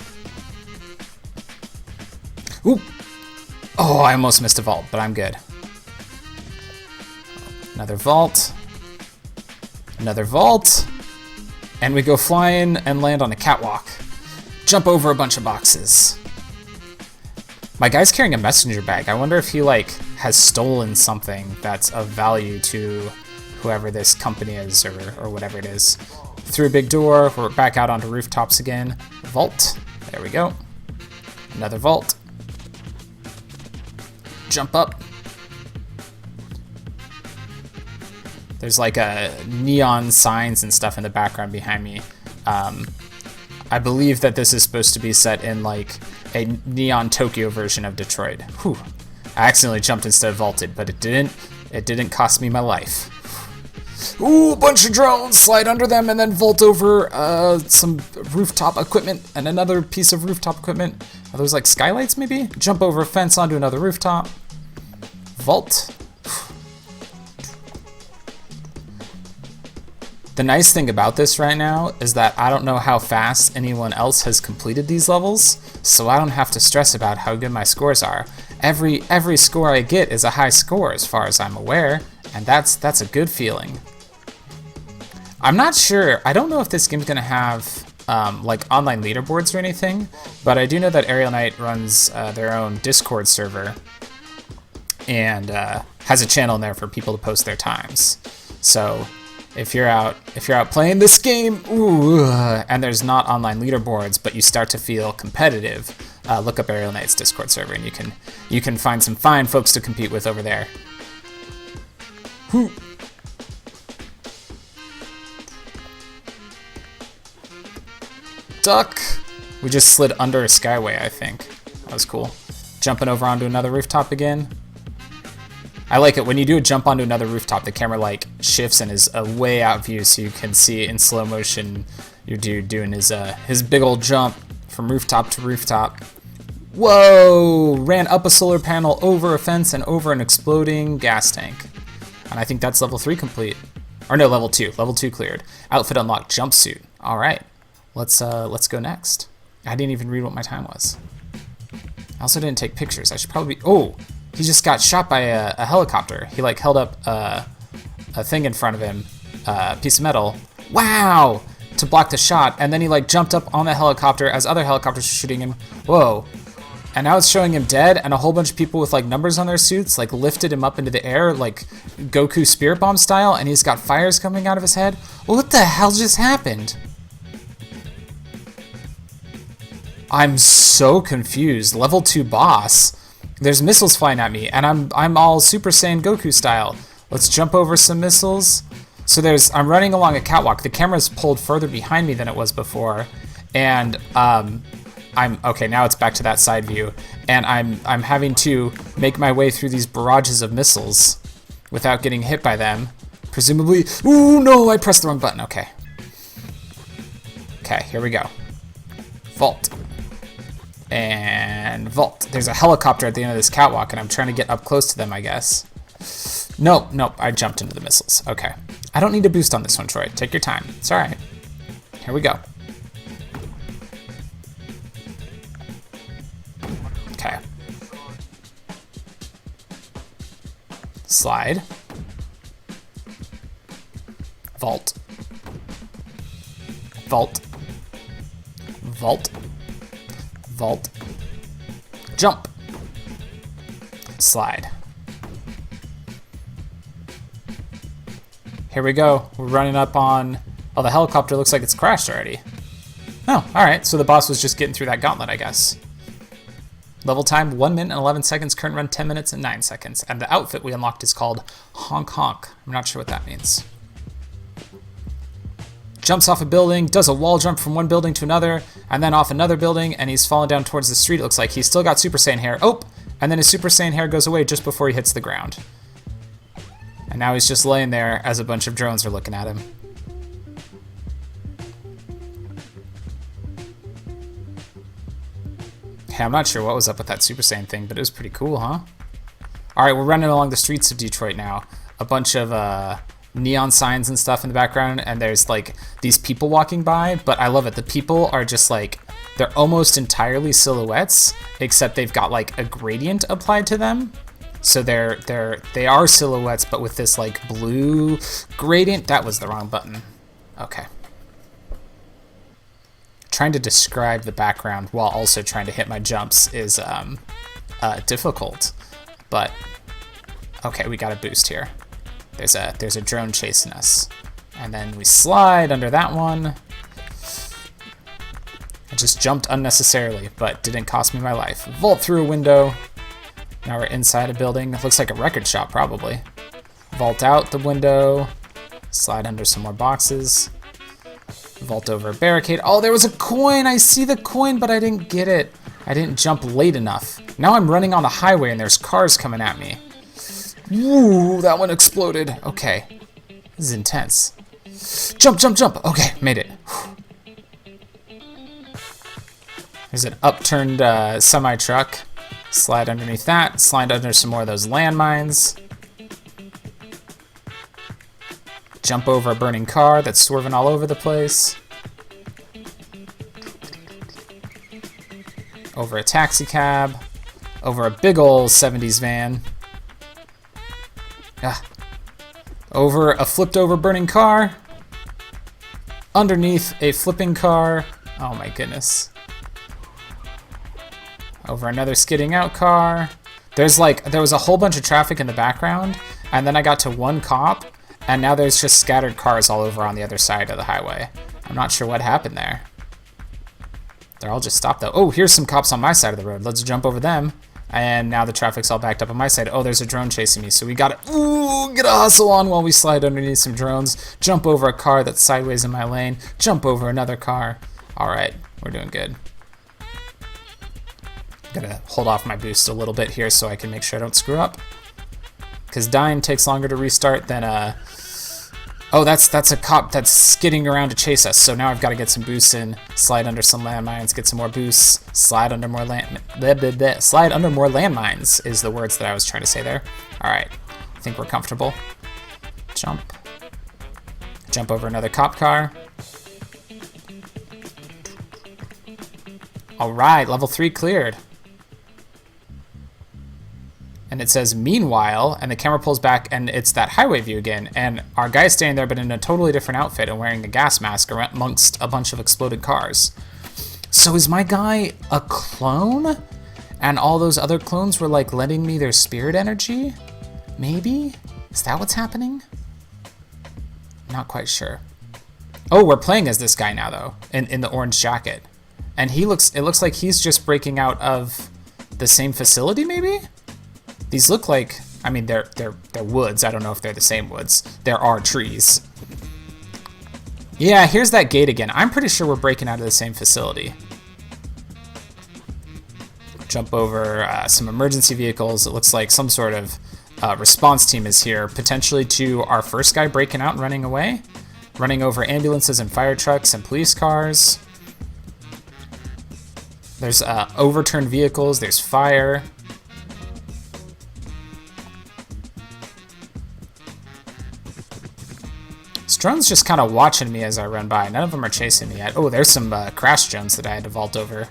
Ooh. Oh, I almost missed a vault, but I'm good. Another vault. Another vault. And we go flying and land on a catwalk. Jump over a bunch of boxes. My guy's carrying a messenger bag. I wonder if he like has stolen something that's of value to whoever this company is or whatever it is. Through a big door, we're back out onto rooftops again. Vault. There we go. Another vault. Jump up. There's like a neon signs and stuff in the background behind me. I believe that this is supposed to be set in like a neon Tokyo version of Detroit. Whew. I accidentally jumped instead of vaulted, but it didn't. It didn't cost me my life. Ooh, a bunch of drones. Slide under them and then vault over some rooftop equipment and another piece of rooftop equipment. Are those like skylights maybe? Jump over a fence onto another rooftop. Vault. The nice thing about this right now is that I don't know how fast anyone else has completed these levels, so I don't have to stress about how good my scores are. Every score I get is a high score as far as I'm aware, and that's a good feeling. I'm not sure, I don't know if this game's gonna have like online leaderboards or anything, but I do know that Aerial Knight runs their own Discord server and has a channel in there for people to post their times. So if you're out playing this game, ooh, and there's not online leaderboards, but you start to feel competitive, look up Aerial Knight's Discord server, and you can find some fine folks to compete with over there. Whew. Duck. We just slid under a skyway, I think. That was cool. Jumping over onto another rooftop again. I like it when you do a jump onto another rooftop, the camera like shifts and is a way out view, so you can see in slow motion your dude doing his big old jump from rooftop to rooftop. Whoa! Ran up a solar panel, over a fence, and over an exploding gas tank. And I think that's level 3 complete. Or no, level 2. Level 2 cleared. Outfit unlocked, jumpsuit. All right, let's go next. I didn't even read what my time was. I also didn't take pictures. I should probably be. Oh. He just got shot by a helicopter. He like held up a thing in front of him, a piece of metal. Wow! To block the shot, and then he like jumped up on the helicopter as other helicopters were shooting him. Whoa! And now it's showing him dead, and a whole bunch of people with like numbers on their suits like lifted him up into the air, like Goku Spirit Bomb style, and he's got fires coming out of his head. What the hell just happened? I'm so confused. Level 2 boss. There's missiles flying at me, and I'm all Super Saiyan Goku style. Let's jump over some missiles. So I'm running along a catwalk. The camera's pulled further behind me than it was before, and I'm okay. Now it's back to that side view, and I'm having to make my way through these barrages of missiles without getting hit by them. Presumably, ooh no! I pressed the wrong button. Okay. Okay, here we go. Vault. And vault. There's a helicopter at the end of this catwalk, and I'm trying to get up close to them, I guess. Nope, I jumped into the missiles. Okay. I don't need a boost on this one, Troy. Take your time. It's all right. Here we go. Okay. Slide. Vault. Vault. Vault. Vault. Jump. Slide. Here we go. We're running up on... Oh, the helicopter looks like it's crashed already. Oh, alright. So the boss was just getting through that gauntlet, I guess. Level time, 1 minute and 11 seconds. Current run, 10 minutes and 9 seconds. And the outfit we unlocked is called Honk Honk. I'm not sure what that means. jumps off a building, does a wall jump from one building to another, and then off another building, and he's falling down towards the street. It looks like he's still got Super Saiyan hair. Oh, and then his Super Saiyan hair goes away just before he hits the ground. And now he's just laying there as a bunch of drones are looking at him. Hey, I'm not sure what was up with that Super Saiyan thing, but it was pretty cool, huh? Alright, we're running along the streets of Detroit now. A bunch of neon signs and stuff in the background, and there's like these people walking by, but I love it. The people are just like, they're almost entirely silhouettes, except they've got like a gradient applied to them. So they are silhouettes, but with this like blue gradient. That was the wrong button. Okay. Trying to describe the background while also trying to hit my jumps is difficult, but okay, we got a boost here. There's a drone chasing us, and then we slide under that one. I just jumped unnecessarily, but didn't cost me my life. Vault through a window. Now we're inside a building. It looks like a record shop, probably. Vault out the window. Slide under some more boxes. Vault over a barricade. Oh, there was a coin! I see the coin, but I didn't get it. I didn't jump late enough. Now I'm running on the highway and there's cars coming at me. Ooh, that one exploded. Okay. This is intense. Jump, jump, jump! Okay, made it. There's an upturned semi-truck. Slide underneath that. Slide under some more of those landmines. Jump over a burning car that's swerving all over the place. Over a taxi cab. Over a big ol' 70s van. Over a flipped over burning car. Underneath a flipping car. Oh my goodness. Over another skidding out car. There was a whole bunch of traffic in the background, and then I got to one cop, and now there's just scattered cars all over on the other side of the highway. I'm not sure what happened there. They're all just stopped though. Oh, here's some cops on my side of the road. Let's jump over them. And now the traffic's all backed up on my side. Oh, there's a drone chasing me, so we gotta get a hustle on while we slide underneath some drones. Jump over a car that's sideways in my lane. Jump over another car. All right, we're doing good. Gonna hold off my boost a little bit here so I can make sure I don't screw up. Because dying takes longer to restart than oh, that's a cop that's skidding around to chase us. So now I've got to get some boosts in, slide under some landmines, get some more boosts, slide under more slide under more landmines is the words that I was trying to say there. All right, I think we're comfortable. Jump. Jump over another cop car. All right, level 3 cleared. And it says, meanwhile, and the camera pulls back, and it's that highway view again, and our guy's standing there, but in a totally different outfit and wearing a gas mask amongst a bunch of exploded cars. So is my guy a clone? And all those other clones were, like, lending me their spirit energy? Maybe? Is that what's happening? Not quite sure. Oh, we're playing as this guy now, though, in the orange jacket. And it looks like he's just breaking out of the same facility, maybe? These look like, I mean, they're woods. I don't know if they're the same woods. There are trees. Yeah, here's that gate again. I'm pretty sure we're breaking out of the same facility. Jump over some emergency vehicles. It looks like some sort of response team is here, potentially to our first guy breaking out and running away. Running over ambulances and fire trucks and police cars. There's overturned vehicles. There's fire. This drone's just kind of watching me as I run by. None of them are chasing me yet. Oh, there's some crash drones that I had to vault over.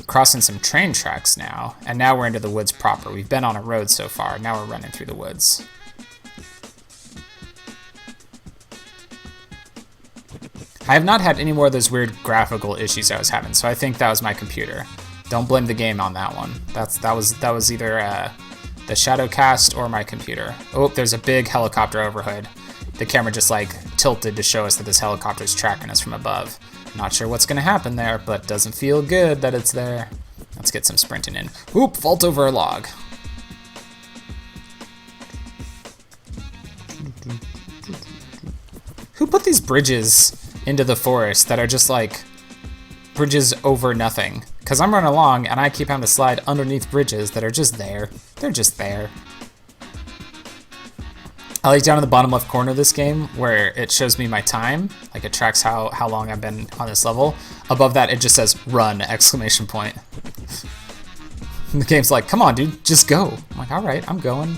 Crossing some train tracks now, and now we're into the woods proper. We've been on a road so far, now we're running through the woods. I have not had any more of those weird graphical issues I was having, so I think that was my computer. Don't blame the game on that one. That was either the shadow cast or my computer. Oh, there's a big helicopter overhead. The camera just like tilted to show us that this helicopter is tracking us from above. Not sure what's going to happen there, but doesn't feel good that it's there. Let's get some sprinting in. Oop, vault over a log. Who put these bridges into the forest that are just like bridges over nothing? Because I'm running along and I keep having to slide underneath bridges that are just there. They're just there. I like down in the bottom left corner of this game where it shows me my time. Like it tracks how long I've been on this level. Above that, it just says run, exclamation point. And the game's like, come on, dude, just go. I'm like, all right, I'm going.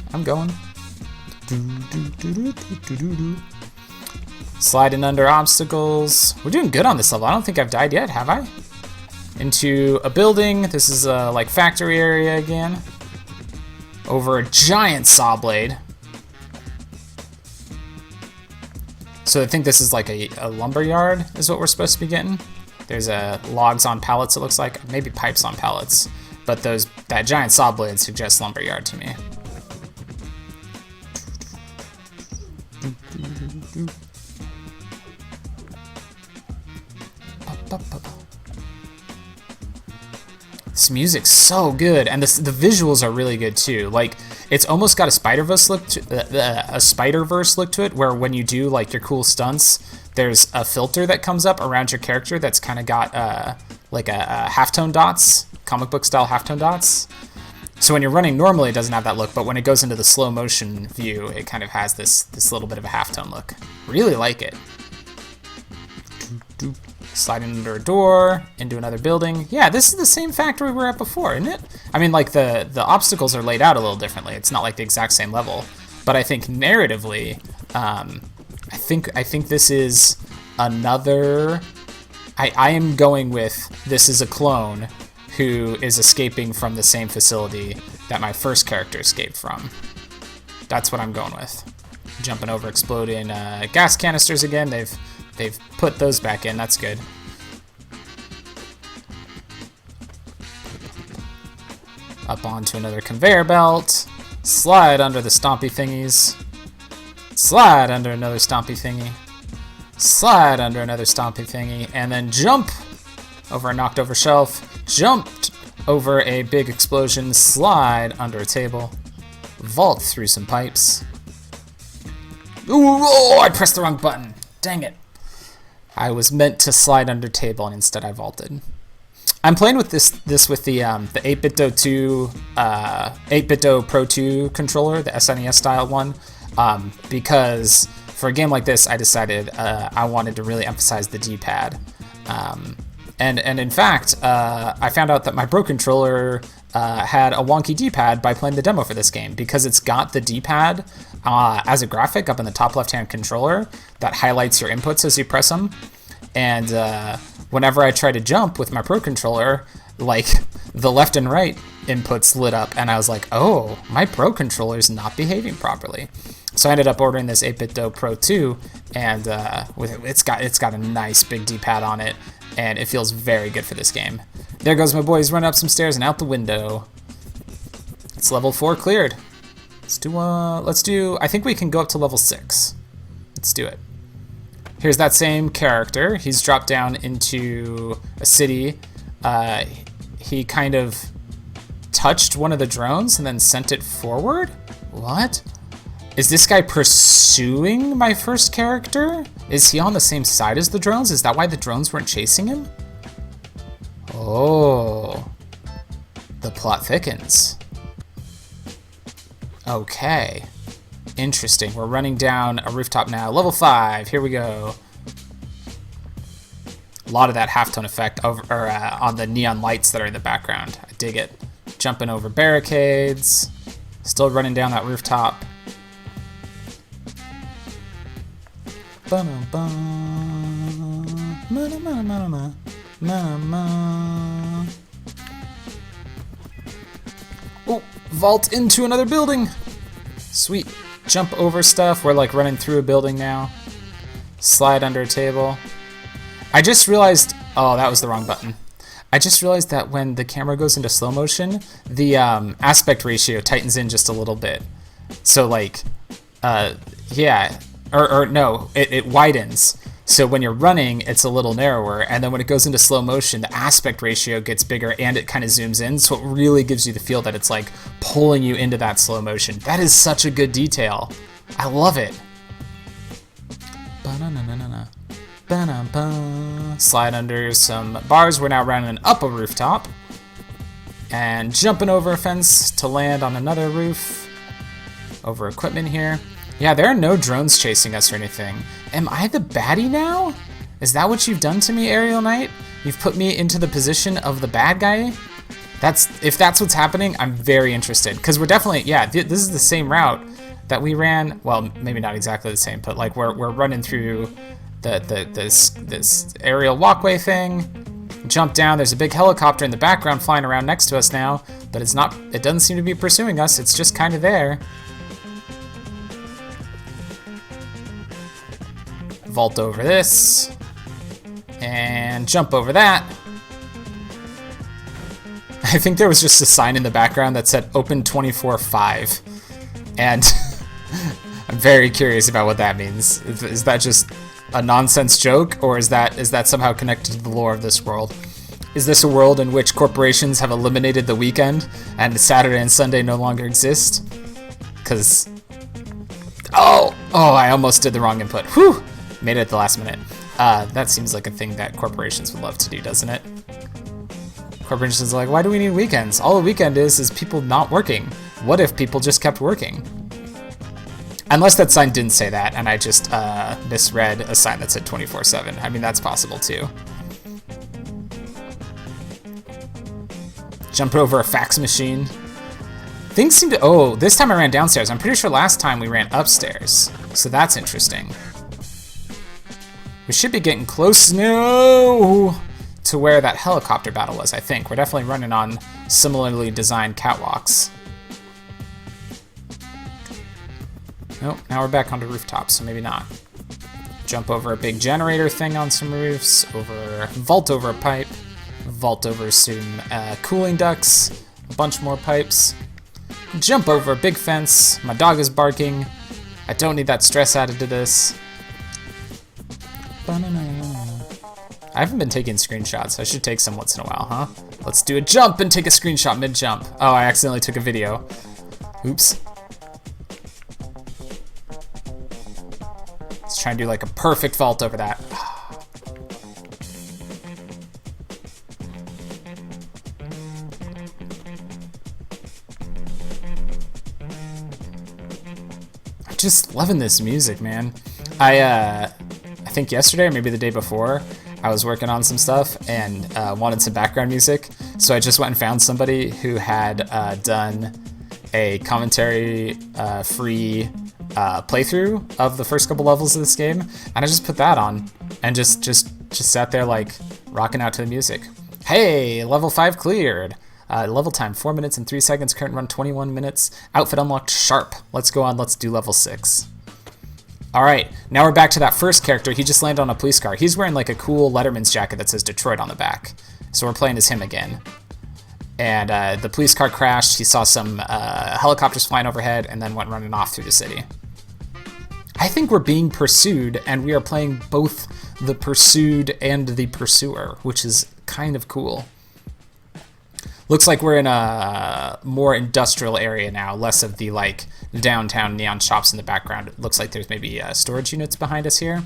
Sliding under obstacles. We're doing good on this level. I don't think I've died yet, have I? Into a building. This is a like factory area again. Over a giant saw blade. So I think this is like a lumber yard is what we're supposed to be getting. There's logs on pallets, it looks like. Maybe pipes on pallets. But that giant saw blade suggests lumber yard to me. This music's so good, and the visuals are really good too. Like it's almost got a Spider-Verse look to it, where when you do like your cool stunts, there's a filter that comes up around your character that's kind of got like a halftone dots, comic book style halftone dots. So when you're running normally, it doesn't have that look, but when it goes into the slow motion view, it kind of has this little bit of a halftone look. Really like it. Sliding under a door, into another building. Yeah, this is the same factory we were at before, isn't it? I mean, like the obstacles are laid out a little differently. It's not like the exact same level, but I think narratively, I think this is another. I am going with this is a clone who is escaping from the same facility that my first character escaped from. That's what I'm going with. Jumping over exploding gas canisters again. They've put those back in. That's good. Up onto another conveyor belt. Slide under the stompy thingies. Slide under another stompy thingy. Slide under another stompy thingy. And then jump over a knocked over shelf. Jumped over a big explosion. Slide under a table. Vault through some pipes. Ooh, oh, I pressed the wrong button. Dang it. I was meant to slide under table and instead I vaulted. I'm playing with this with the 8BitDo 8BitDo Pro 2 controller, the SNES style one, because for a game like this, I decided I wanted to really emphasize the D-pad. And in fact, I found out that my Pro controller had a wonky D-pad by playing the demo for this game, because it's got the D-pad as a graphic up in the top left-hand controller that highlights your inputs as you press them. And whenever I try to jump with my Pro controller, like the left and right inputs lit up, and I was like, oh, my Pro controller is not behaving properly. So I ended up ordering this 8BitDo Pro 2, and it's got a nice big D-pad on it, and it feels very good for this game. There goes my boy. He's running up some stairs and out the window. It's level 4 cleared. Let's do, I think we can go up to level 6. Let's do it. Here's that same character. He's dropped down into a city. He kind of touched one of the drones and then sent it forward? What? Is this guy pursuing my first character? Is he on the same side as the drones? Is that why the drones weren't chasing him? Oh, the plot thickens. Okay, interesting. We're running down a rooftop now. Level 5, here we go. A lot of that halftone effect on the neon lights that are in the background. I dig it. Jumping over barricades. Still running down that rooftop. Oh, vault into another building. Sweet. Jump over stuff. We're like running through a building now. Slide under a table. I just realized, oh, that was the wrong button. I just realized that when the camera goes into slow motion, the aspect ratio tightens in just a little bit. So like, yeah, or no, it widens. So when you're running, it's a little narrower, and then when it goes into slow motion, the aspect ratio gets bigger and it kind of zooms in, so it really gives you the feel that it's like pulling you into that slow motion. That is such a good detail. I love it. Slide under some bars. We're now running up a rooftop and jumping over a fence to land on another roof. Over equipment here. Yeah, there are no drones chasing us or anything. Am I the baddie now? Is that what you've done to me, Aerial Knight? You've put me into the position of the bad guy? If that's what's happening, I'm very interested. Because we're definitely, yeah, this is the same route that we ran. Well, maybe not exactly the same, but like we're running through this aerial walkway thing. Jump down, there's a big helicopter in the background flying around next to us now, but it doesn't seem to be pursuing us, it's just kind of there. Vault over this, and jump over that. I think there was just a sign in the background that said open 24/5, and I'm very curious about what that means. Is that just a nonsense joke, or is that somehow connected to the lore of this world? Is this a world in which corporations have eliminated the weekend and Saturday and Sunday no longer exist? Because oh, I almost did the wrong input. Whew. Made it at the last minute. That seems like a thing that corporations would love to do, doesn't it? Corporations are like, why do we need weekends? All a weekend is people not working. What if people just kept working? Unless that sign didn't say that, and I just misread a sign that said 24/7. I mean, that's possible too. Jump over a fax machine. Things seem to... Oh, this time I ran downstairs. I'm pretty sure last time we ran upstairs. So that's interesting. We should be getting close now to where that helicopter battle was, I think. We're definitely running on similarly designed catwalks. Nope, now we're back onto rooftops, so maybe not. Jump over a big generator thing on some roofs, vault over a pipe, vault over some cooling ducts, a bunch more pipes. Jump over a big fence. My dog is barking. I don't need that stress added to this. I haven't been taking screenshots. I should take some once in a while, huh? Let's do a jump and take a screenshot mid-jump. Oh, I accidentally took a video. Oops. Let's try and do like a perfect vault over that. I'm just loving this music, man. I think yesterday or maybe the day before, I was working on some stuff and wanted some background music. So I just went and found somebody who had done a commentary free playthrough of the first couple levels of this game, and I just put that on and just sat there like rocking out to the music. Hey, level 5 cleared. Level time 4 minutes and 3 seconds. Current run 21 minutes. Outfit unlocked sharp. Let's go on. Let's do level 6. All right, now we're back to that first character. He just landed on a police car. He's wearing like a cool Letterman's jacket that says Detroit on the back. So we're playing as him again. And the police car crashed. He saw some helicopters flying overhead and then went running off through the city. I think we're being pursued, and we are playing both the pursued and the pursuer, which is kind of cool. Looks like we're in a more industrial area now, less of the like downtown neon shops in the background. It looks like there's maybe storage units behind us here.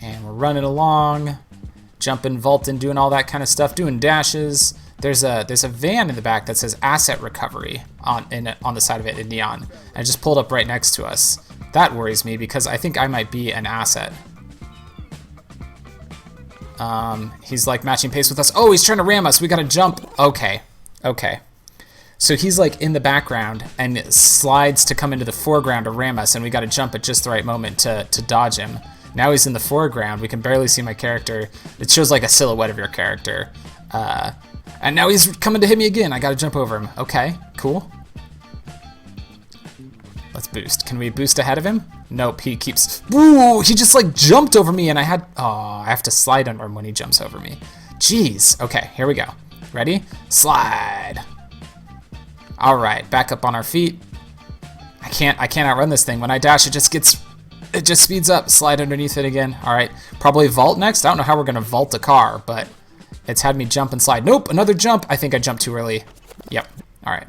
And we're running along, jumping, vaulting, doing all that kind of stuff, doing dashes. There's a van in the back that says asset recovery on the side of it in neon. And it just pulled up right next to us. That worries me because I think I might be an asset. He's like matching pace with us. Oh, he's trying to ram us. We gotta jump. Okay. So he's like in the background and slides to come into the foreground to ram us, and we gotta jump at just the right moment to dodge him. Now he's in the foreground. We can barely see my character. It shows like a silhouette of your character. And now he's coming to hit me again. I gotta jump over him. Okay, cool. Let's boost. Can we boost ahead of him? Nope, he keeps... Ooh, he just like jumped over me and I have to slide under him when he jumps over me. Jeez. Okay, here we go. Ready? Slide. All right, back up on our feet. I can't outrun this thing. When I dash, it just speeds up. Slide underneath it again. All right, probably vault next. I don't know how we're gonna vault a car, but it's had me jump and slide. Nope, another jump. I think I jumped too early. Yep. All right.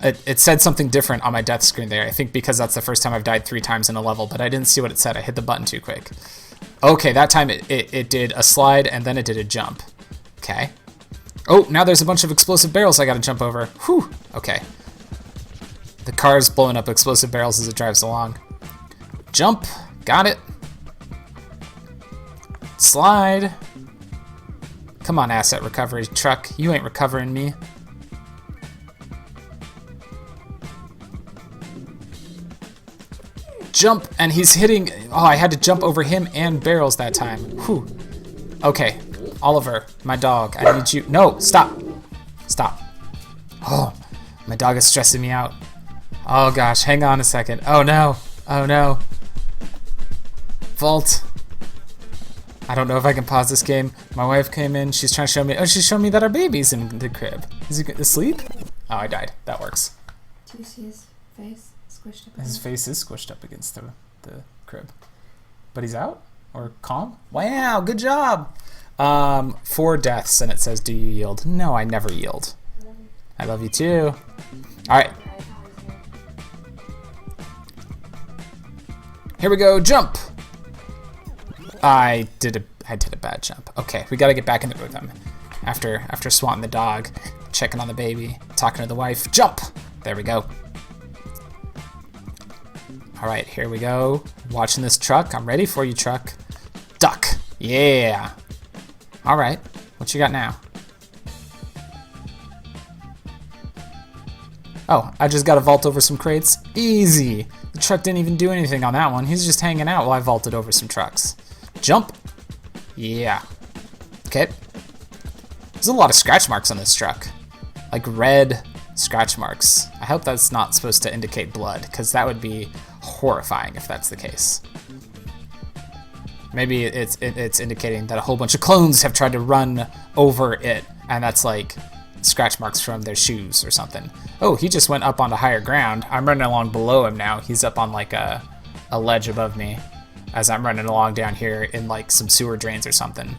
It said something different on my death screen there. I think because that's the first time I've died 3 times in a level, but I didn't see what it said. I hit the button too quick. Okay, that time it did a slide and then it did a jump. Okay. Oh, now there's a bunch of explosive barrels I gotta jump over. Whew. Okay. The car's blowing up explosive barrels as it drives along. Jump. Got it. Slide. Come on, asset recovery truck. You ain't recovering me. Jump, and he's hitting. Oh, I had to jump over him and barrels that time. Whew. Okay, Oliver, my dog, I need you. No, stop. Stop. Oh, my dog is stressing me out. Oh gosh, hang on a second. Oh no. Oh no. Vault. I don't know if I can pause this game. My wife came in. She's trying to show me. Oh, she's showing me that our baby's in the crib. Is he asleep? Oh, I died. That works. Do you see his face squished up? His face is squished up against the crib. But he's out? Or calm? Wow, good job. 4 deaths, and it says, do you yield? No, I never yield. I love you too. All right. Here we go. Jump. I did a bad jump. Okay, we gotta get back into rhythm. After swatting the dog, checking on the baby, talking to the wife. Jump. There we go. All right, here we go. Watching this truck. I'm ready for you, truck. Duck. Yeah. All right. What you got now? Oh, I just got to vault over some crates. Easy. The truck didn't even do anything on that one. He's just hanging out while I vaulted over some trucks. Jump. Yeah. Okay. There's a lot of scratch marks on this truck. Like red scratch marks. I hope that's not supposed to indicate blood, because that would be horrifying if that's the case. Maybe it's indicating that a whole bunch of clones have tried to run over it, and that's like scratch marks from their shoes or something. Oh, he just went up onto higher ground. I'm running along below him now. He's up on like a ledge above me as I'm running along down here in like some sewer drains or something.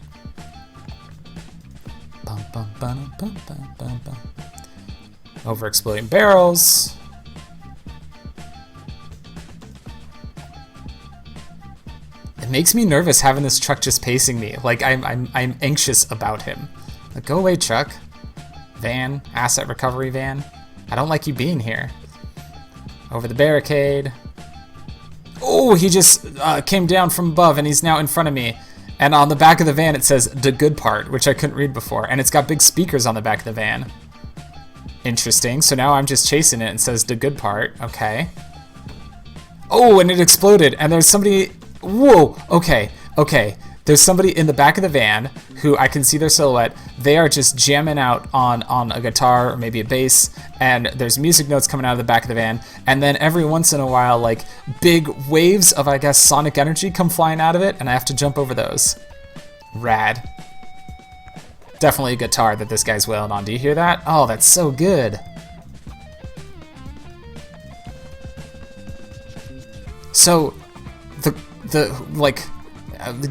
Over exploding barrels. It makes me nervous having this truck just pacing me. Like I'm anxious about him. Like, go away, truck. Van, asset recovery van. I don't like you being here. Over the barricade. Oh, he just came down from above and he's now in front of me. And on the back of the van it says the good part, which I couldn't read before. And it's got big speakers on the back of the van. Interesting. So now I'm just chasing it and it says the good part. Okay. Oh, and it exploded. And there's somebody. Whoa. Okay. Okay. There's somebody in the back of the van who I can see their silhouette. They are just jamming out on a guitar or maybe a bass, and there's music notes coming out of the back of the van. And then every once in a while, like big waves of, I guess, sonic energy come flying out of it, and I have to jump over those. Rad. Definitely a guitar that this guy's wailing on. Do you hear that? Oh, that's so good. So,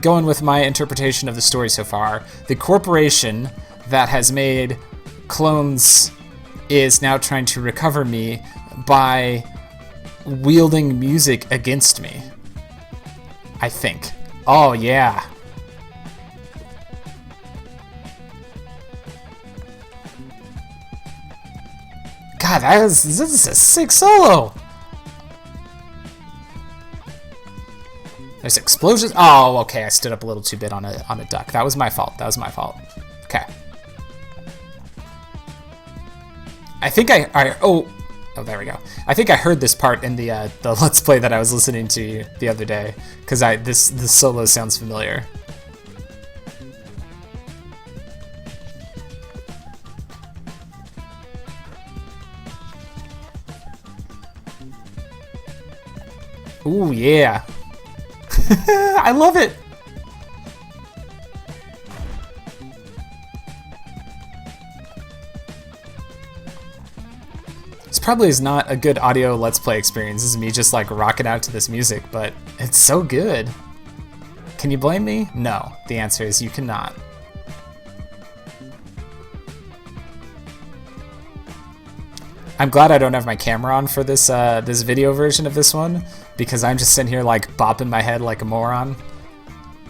going with my interpretation of the story so far, the corporation that has made clones is now trying to recover me by wielding music against me. I think. Oh, yeah. God, this is a sick solo. There's explosions. Oh, okay. I stood up a little too bit on a duck. That was my fault. That was my fault. Okay. I think oh, there we go. I think I heard this part in the Let's Play that I was listening to the other day, because this solo sounds familiar. Ooh, yeah. I love it. probably is not a good audio Let's Play experience. This is me just like rocking out to this music, but it's so good. Can you blame me? No. The answer is you cannot. I'm glad I don't have my camera on for this this video version of this one, because I'm just sitting here like bopping my head like a moron.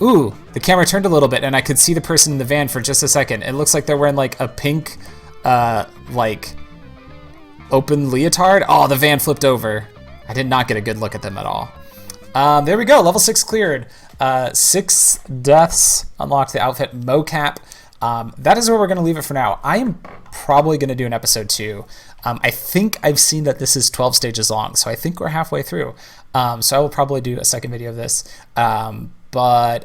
Ooh, the camera turned a little bit and I could see the person in the van for just a second. It looks like they're wearing like a pink, like open leotard. Oh, the van flipped over. I did not get a good look at them at all. There we go, level 6 cleared. 6 deaths, unlocked the outfit mocap. That is where we're gonna leave it for now. I am probably gonna do an episode 2. I think I've seen that this is 12 stages long, so I think we're halfway through. So I will probably do a second video of this. But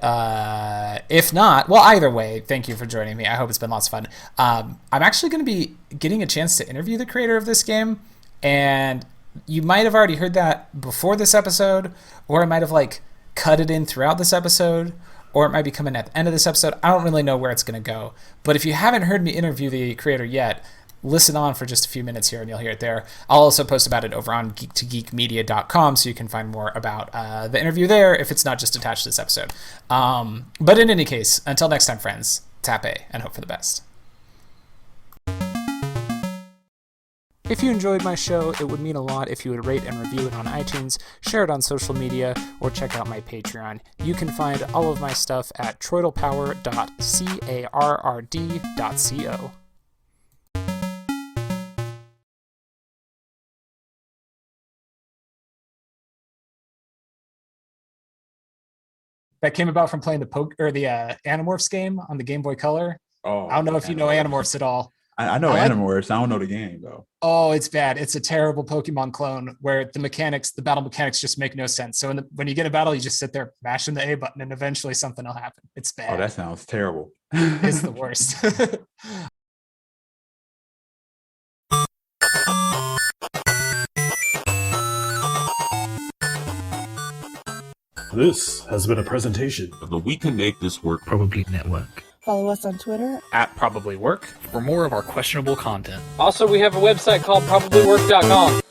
if not, well, either way, thank you for joining me. I hope it's been lots of fun. I'm actually going to be getting a chance to interview the creator of this game, and you might have already heard that before this episode, or I might have like cut it in throughout this episode, or it might be coming at the end of this episode. I don't really know where it's going to go. But if you haven't heard me interview the creator yet, listen on for just a few minutes here and you'll hear it there. I'll also post about it over on geek2geekmedia.com, so you can find more about the interview there if it's not just attached to this episode. But in any case, until next time, friends, tap A and hope for the best. If you enjoyed my show, it would mean a lot if you would rate and review it on iTunes, share it on social media, or check out my Patreon. You can find all of my stuff at TroytlePower.carrd.co. That came about from playing the Animorphs game on the Game Boy Color. Oh, I don't know if you know Animorphs at all. I know Animorphs. I don't know the game though. Oh, it's bad. It's a terrible Pokemon clone where the battle mechanics just make no sense. So when you get a battle, you just sit there mashing the A button and eventually something will happen. It's bad. Oh, that sounds terrible. It's the worst. This has been a presentation of the We Can Make This Work Probably Network. Follow us on Twitter At Probably Work for more of our questionable content. Also, we have a website called probablywork.com.